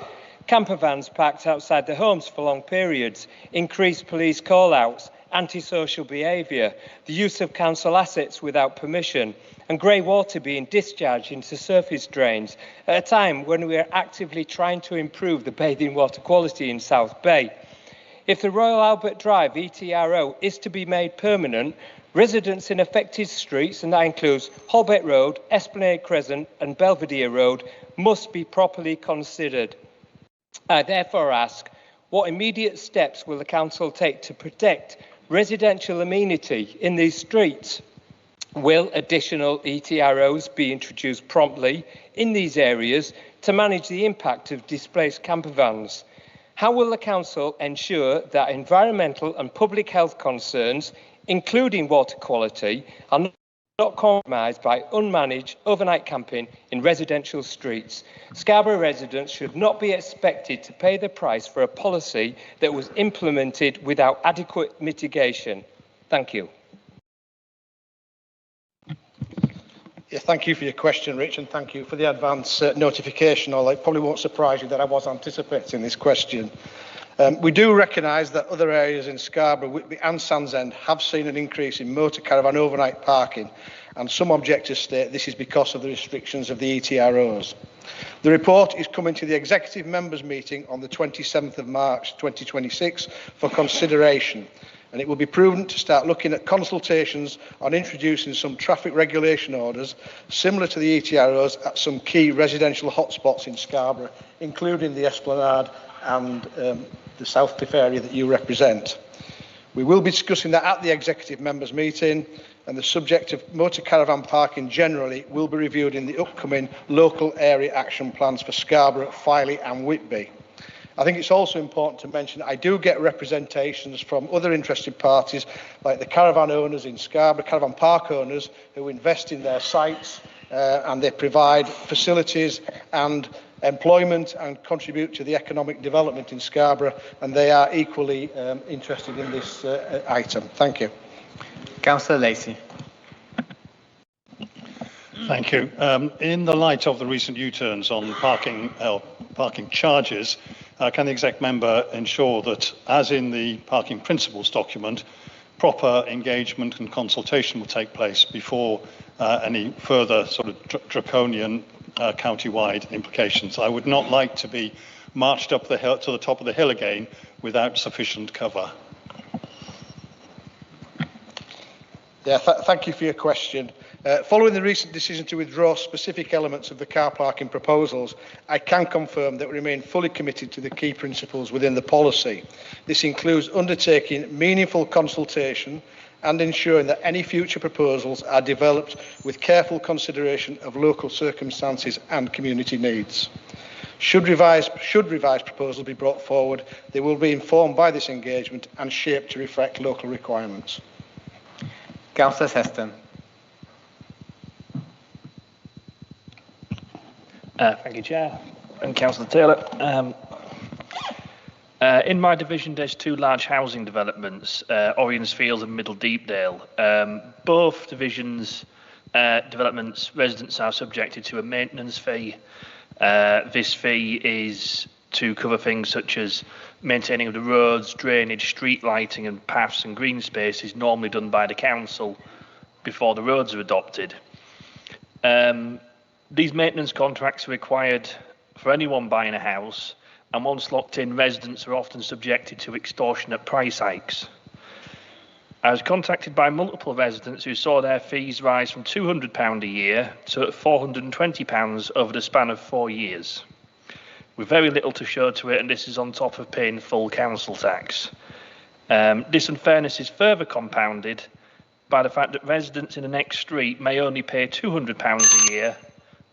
Camper vans parked outside their homes for long periods, increased police call-outs antisocial behaviour, the use of council assets without permission, and grey water being discharged into surface drains at a time when we are actively trying to improve the bathing water quality in South Bay. If the Royal Albert Drive ETRO is to be made permanent, residents in affected streets, and that includes Holbeck Road, Esplanade Crescent and Belvedere Road, must be properly considered. I therefore ask, what immediate steps will the Council take to protect residential amenity in these streets? Will additional ETROs be introduced promptly in these areas to manage the impact of displaced camper vans? How will the Council ensure that environmental and public health concerns, including water quality, are not compromised by unmanaged overnight camping in residential streets? Scarborough residents should not be expected to pay the price for a policy that was implemented without adequate mitigation. Thank you. Yeah, thank you for your question, Rich, and thank you for the advance notification, although it probably won't surprise you that I was anticipating this question. We do recognise that other areas in Scarborough, Whitby and Sandsend have seen an increase in motor caravan overnight parking, and some objectors state this is because of the restrictions of the ETROs. The report is coming to the Executive Members meeting on the 27th of March 2026 for consideration, and it will be prudent to start looking at consultations on introducing some traffic regulation orders similar to the ETROs at some key residential hotspots in Scarborough, including the Esplanade and the South Cliff area that you represent. We will be discussing that at the Executive Members meeting, and the subject of motor caravan parking generally will be reviewed in the upcoming local area action plans for Scarborough, Filey and Whitby. I think it's also important to mention I do get representations from other interested parties like the caravan owners in Scarborough, caravan park owners who invest in their sites and they provide facilities and employment and contribute to the economic development in Scarborough, and they are equally interested in this item. Thank you. Councillor Lacey. Thank you. In the light of the recent U-turns on parking charges, can the exec member ensure that, as in the parking principles document, proper engagement and consultation will take place before any further sort of draconian county-wide implications? I would not like to be marched up the hill to the top of the hill again without sufficient cover. Yeah, thank you for your question. Following the recent decision to withdraw specific elements of the car parking proposals, I can confirm that we remain fully committed to the key principles within the policy. This includes undertaking meaningful consultation and ensuring that any future proposals are developed with careful consideration of local circumstances and community needs. Should revised proposals be brought forward, they will be informed by this engagement and shaped to reflect local requirements. Councillor Heston. Thank you, Chair, and Councillor Taylor. In my division, there's two large housing developments, Orionsfield and Middle Deepdale. Both divisions' developments, residents are subjected to a maintenance fee. This fee is to cover things such as maintaining of the roads, drainage, street lighting and paths and green spaces normally done by the council before the roads are adopted. These maintenance contracts are required for anyone buying a house, and once locked in, residents are often subjected to extortionate price hikes. I was contacted by multiple residents who saw their fees rise from £200 a year to £420 over the span of 4 years, with very little to show to it, and this is on top of paying full council tax. This unfairness is further compounded by the fact that residents in the next street may only pay £200 a year,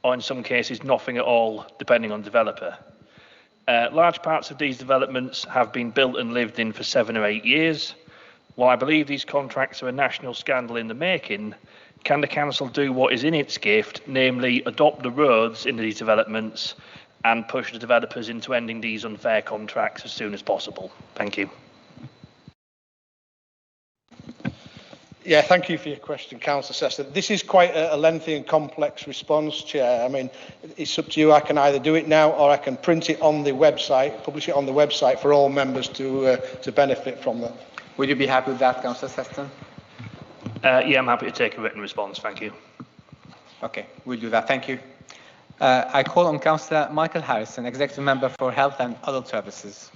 or in some cases nothing at all, depending on developer. Large parts of these developments have been built and lived in for 7 or 8 years. While I believe these contracts are a national scandal in the making, can the council do what is in its gift, namely adopt the roads in these developments and push the developers into ending these unfair contracts as soon as possible? Thank you. Yeah, thank you for your question, Councillor Sester. This is quite a lengthy and complex response, Chair. I mean, it's up to you. I can either do it now or I can print it on the website, publish it on the website for all members to benefit from that. Would you be happy with that, Councillor Seston? Yeah, I'm happy to take a written response. Thank you. Okay, we'll do that. Thank you. I call on Councillor Michael Harrison, Executive Member for Health and Adult Services.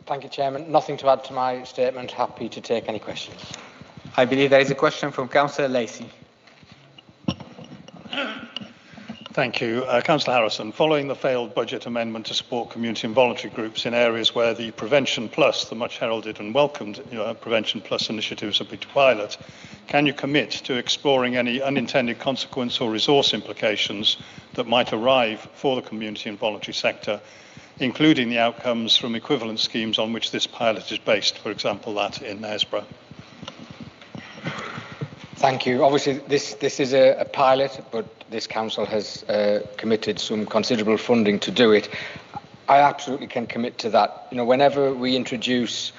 Thank you, Chairman. Nothing to add to my statement. Happy to take any questions. I believe there is a question from Councillor Lacey. Thank you. Councillor Harrison, following the failed budget amendment to support community and voluntary groups in areas where the Prevention Plus, the much heralded and welcomed Prevention Plus initiatives have been to pilot, can you commit to exploring any unintended consequence or resource implications that might arrive for the community and voluntary sector, including the outcomes from equivalent schemes on which this pilot is based, for example, that in Knaresborough? Thank you. Obviously, this is a pilot, but this council has committed some considerable funding to do it. I absolutely can commit to that. Whenever we introduce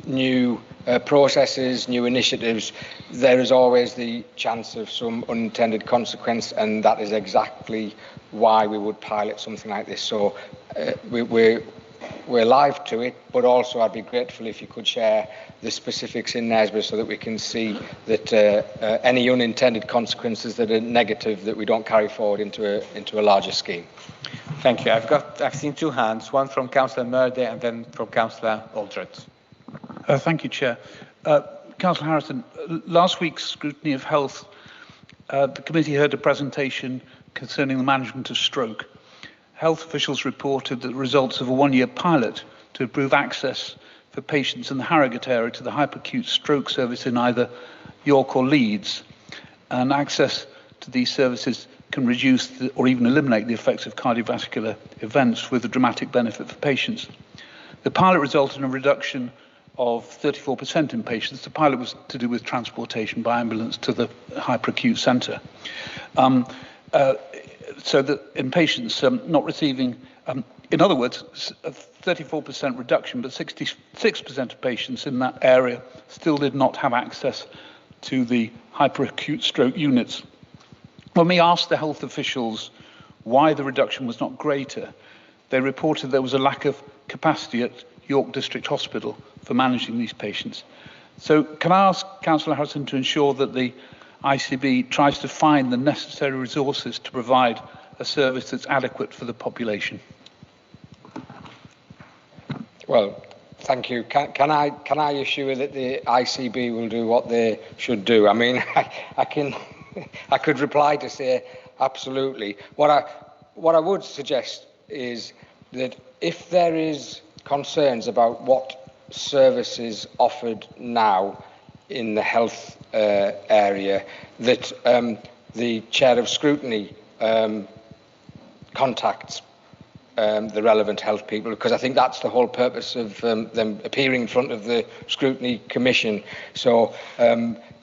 new processes, new initiatives, there is always the chance of some unintended consequence, and that is exactly why we would pilot something like this. So we're live to it, but also I'd be grateful if you could share the specifics in Knaresborough so that we can see that any unintended consequences that are negative that we don't carry forward into a larger scheme. Thank you. I've seen two hands, one from Councillor Murday and then from Councillor Aldred. Thank you, Chair. Councillor Harrison, last week's Scrutiny of Health, the committee heard a presentation concerning the management of stroke. Health officials reported that the results of a one-year pilot to improve access for patients in the Harrogate area to the hyperacute stroke service in either York or Leeds, and access to these services can reduce or even eliminate the effects of cardiovascular events with a dramatic benefit for patients. The pilot resulted in a reduction of 34% in patients. The pilot was to do with transportation by ambulance to the hyperacute centre. So that in patients not receiving, in other words, a 34% reduction, but 66% of patients in that area still did not have access to the hyperacute stroke units. When we asked the health officials why the reduction was not greater, they reported there was a lack of capacity at York District Hospital for managing these patients. So can I ask Councillor Harrison to ensure that the ICB tries to find the necessary resources to provide a service that's adequate for the population? Well, thank you. Can I assure that the ICB will do what they should do? I mean, I could reply to say absolutely. What I would suggest is that if there is concerns about what services offered now in the health area, that the chair of scrutiny contacts the relevant health people, because I think that's the whole purpose of them appearing in front of the Scrutiny Commission. So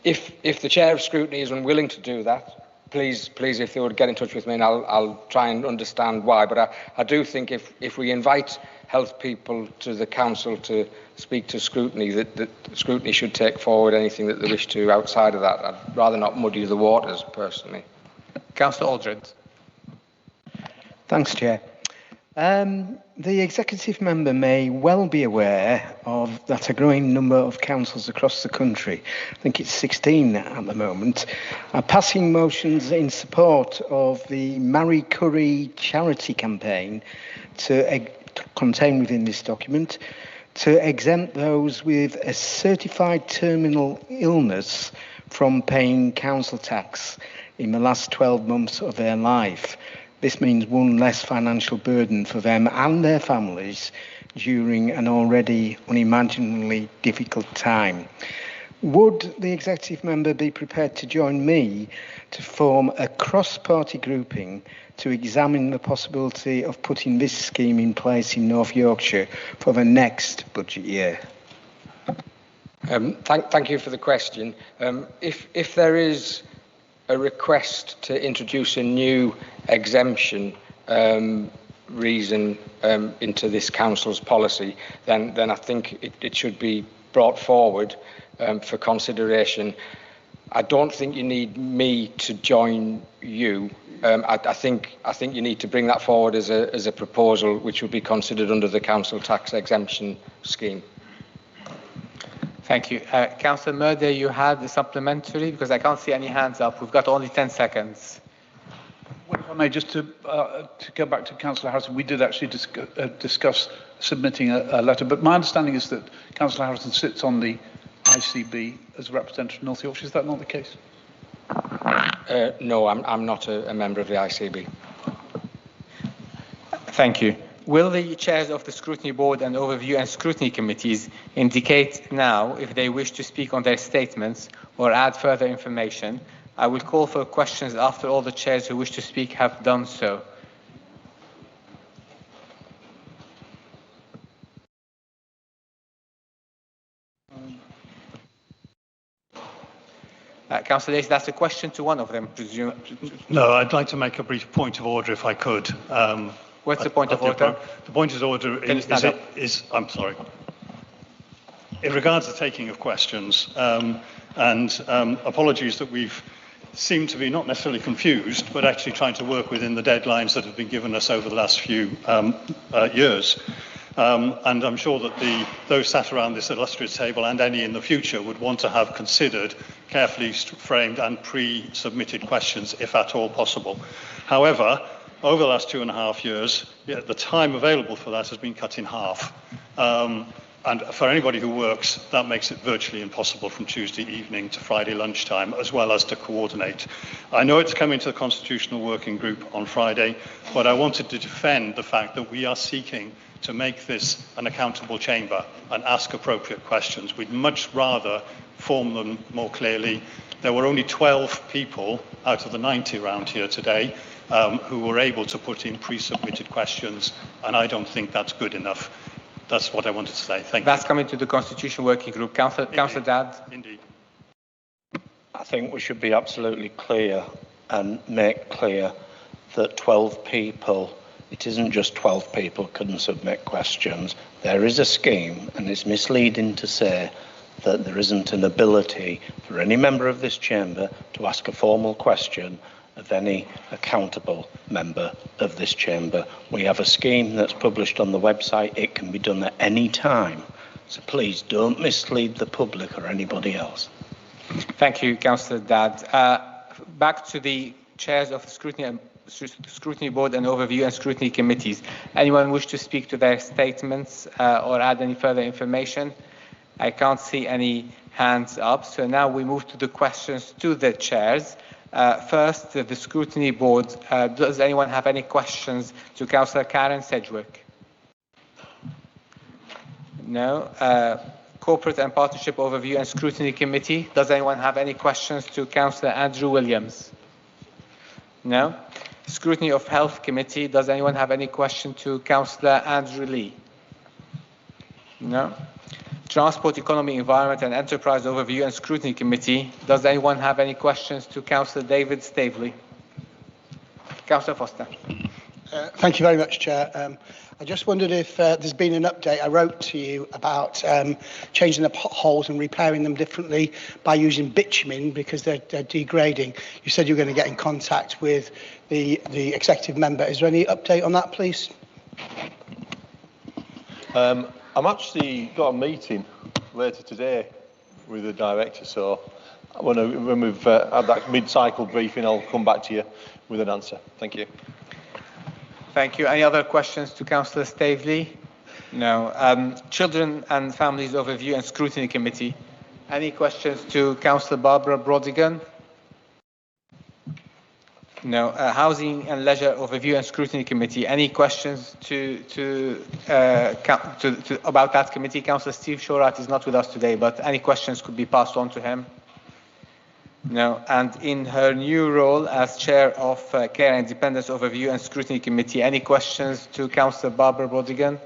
if the chair of scrutiny is unwilling to do that, please, if they would get in touch with me, and I'll try and understand why. But I do think if we invite health people to the council to speak to scrutiny, that scrutiny should take forward anything that they wish to outside of that. I'd rather not muddy the waters, personally. Councillor Aldred. Thanks, Chair. The executive member may well be aware of that a growing number of councils across the country, I think it's 16 at the moment, are passing motions in support of the Marie Curie charity campaign to contain within this document to exempt those with a certified terminal illness from paying council tax in the last 12 months of their life. This means one less financial burden for them and their families during an already unimaginably difficult time. Would the executive member be prepared to join me to form a cross-party grouping to examine the possibility of putting this scheme in place in North Yorkshire for the next budget year? Thank you for the question. If there is a request to introduce a new exemption reason into this council's policy, then I think it should be brought forward for consideration. I don't think you need me to join you. I think you need to bring that forward as a proposal which will be considered under the council tax exemption scheme. Thank you. Councillor Murder, you had a supplementary because I can't see any hands up. We've got only 10 seconds. Well, if I may, just to go back to Councillor Harrison, we did actually discuss submitting a letter, but my understanding is that Councillor Harrison sits on the ICB as a representative of North Yorkshire. Is that not the case? No, I'm not a member of the ICB. Thank you. Will the chairs of the Scrutiny Board and Overview and Scrutiny Committees indicate now if they wish to speak on their statements or add further information? I will call for questions after all the chairs who wish to speak have done so. Councillor Dace, that's a question to one of them, presume. No, I'd like to make a brief point of order if I could. What's the point of order? The point of order is, I'm sorry. In regards to taking of questions, and apologies that we've seemed to be not necessarily confused, but actually trying to work within the deadlines that have been given us over the last few years. And I'm sure that those sat around this illustrious table and any in the future would want to have considered carefully framed and pre-submitted questions, if at all possible. However, over the last 2.5 years, the time available for that has been cut in half. And for anybody who works, that makes it virtually impossible from Tuesday evening to Friday lunchtime, as well as to coordinate. I know it's coming to the Constitutional Working Group on Friday, but I wanted to defend the fact that we are seeking to make this an accountable chamber and ask appropriate questions. We'd much rather form them more clearly. There were only 12 people out of the 90 around here today who were able to put in pre-submitted questions, and I don't think that's good enough. That's what I wanted to say. Thank you. That's coming to the Constitution Working Group. Councillor Dadd. Indeed. I think we should be absolutely clear and make clear that 12 people, it isn't just 12 people can submit questions. There is a scheme, and it's misleading to say that there isn't an ability for any member of this chamber to ask a formal question of any accountable member of this chamber. We have a scheme that's published on the website. It can be done at any time. So please don't mislead the public or anybody else. Thank you, Councillor Dadd. Back to the chairs of the Scrutiny Board and Overview and Scrutiny Committees. Anyone wish to speak to their statements or add any further information? I can't see any hands up. So now we move to the questions to the chairs. First, the Scrutiny Board. Does anyone have any questions to Councillor Karen Sedgwick? No. Corporate and Partnership Overview and Scrutiny Committee. Does anyone have any questions to Councillor Andrew Williams? No. Scrutiny of Health Committee. Does anyone have any question to Councillor Andrew Lee? No. Transport, Economy, Environment and Enterprise Overview and Scrutiny Committee. Does anyone have any questions to Councillor David Staveley? Councillor Foster. Thank you very much, Chair. I just wondered if there's been an update. I wrote to you about changing the potholes and repairing them differently by using bitumen because they're degrading. You said you were going to get in contact with the executive member. Is there any update on that, please? I'm actually got a meeting later today with the director, so when we've had that mid-cycle briefing, I'll come back to you with an answer. Thank you. Thank you. Any other questions to Councillor Staveley? No. Children and Families Overview and Scrutiny Committee. Any questions to Councillor Barbara Brodigan? No. Housing and Leisure Overview and Scrutiny Committee. Any questions about that committee? Councillor Steve Shorat is not with us today, but any questions could be passed on to him. No. And in her new role as Chair of Care and Independence Overview and Scrutiny Committee, any questions to Councillor Barbara Brodigan?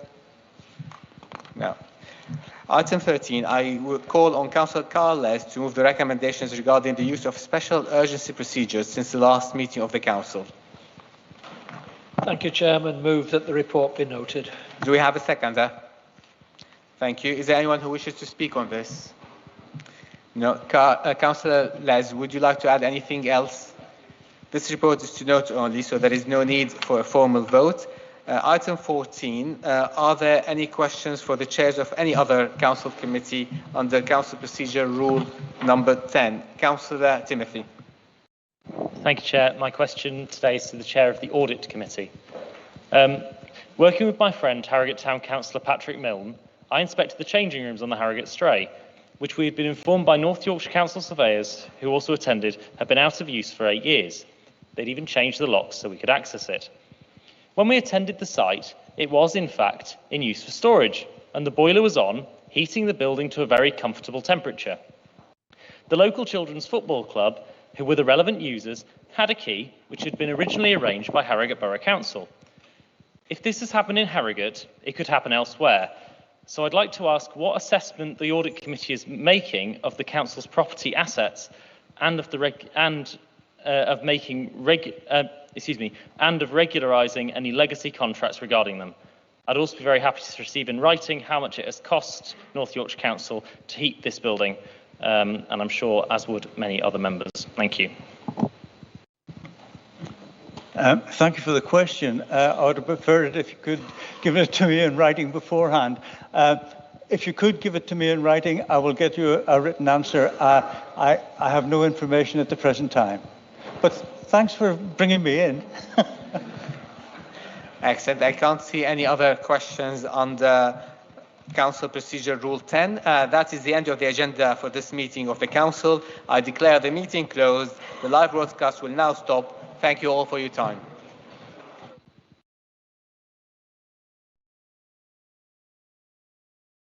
No. Item 13, I will call on Councillor Carl Les to move the recommendations regarding the use of special urgency procedures since the last meeting of the Council. Thank you, Chairman. Move that the report be noted. Do we have a seconder? Thank you. Is there anyone who wishes to speak on this? No. Councillor Les, would you like to add anything else? This report is to note only, so there is no need for a formal vote. Item 14, are there any questions for the chairs of any other council committee under Council Procedure Rule number 10? Councillor Timothy. Thank you, Chair. My question today is to the Chair of the Audit Committee. Working with my friend, Harrogate Town Councillor Patrick Milne, I inspected the changing rooms on the Harrogate Stray, which we had been informed by North Yorkshire Council surveyors, who also attended, had been out of use for 8 years. They'd even changed the locks so we could access it. When we attended the site, it was in fact in use for storage, and the boiler was on, heating the building to a very comfortable temperature. The local children's football club, who were the relevant users, had a key which had been originally arranged by Harrogate Borough Council. If this has happened in Harrogate, it could happen elsewhere. So I'd like to ask what assessment the Audit Committee is making of the Council's property assets and of regularising any legacy contracts regarding them. I'd also be very happy to receive in writing how much it has cost North Yorkshire Council to heat this building, and I'm sure as would many other members. Thank you. Thank you for the question. I would have preferred it if you could give it to me in writing beforehand. If you could give it to me in writing, I will get you a written answer. I have no information at the present time. But thanks for bringing me in. Excellent. I can't see any other questions on the Council Procedure Rule 10. That is the end of the agenda for this meeting of the Council. I declare the meeting closed. The live broadcast will now stop. Thank you all for your time.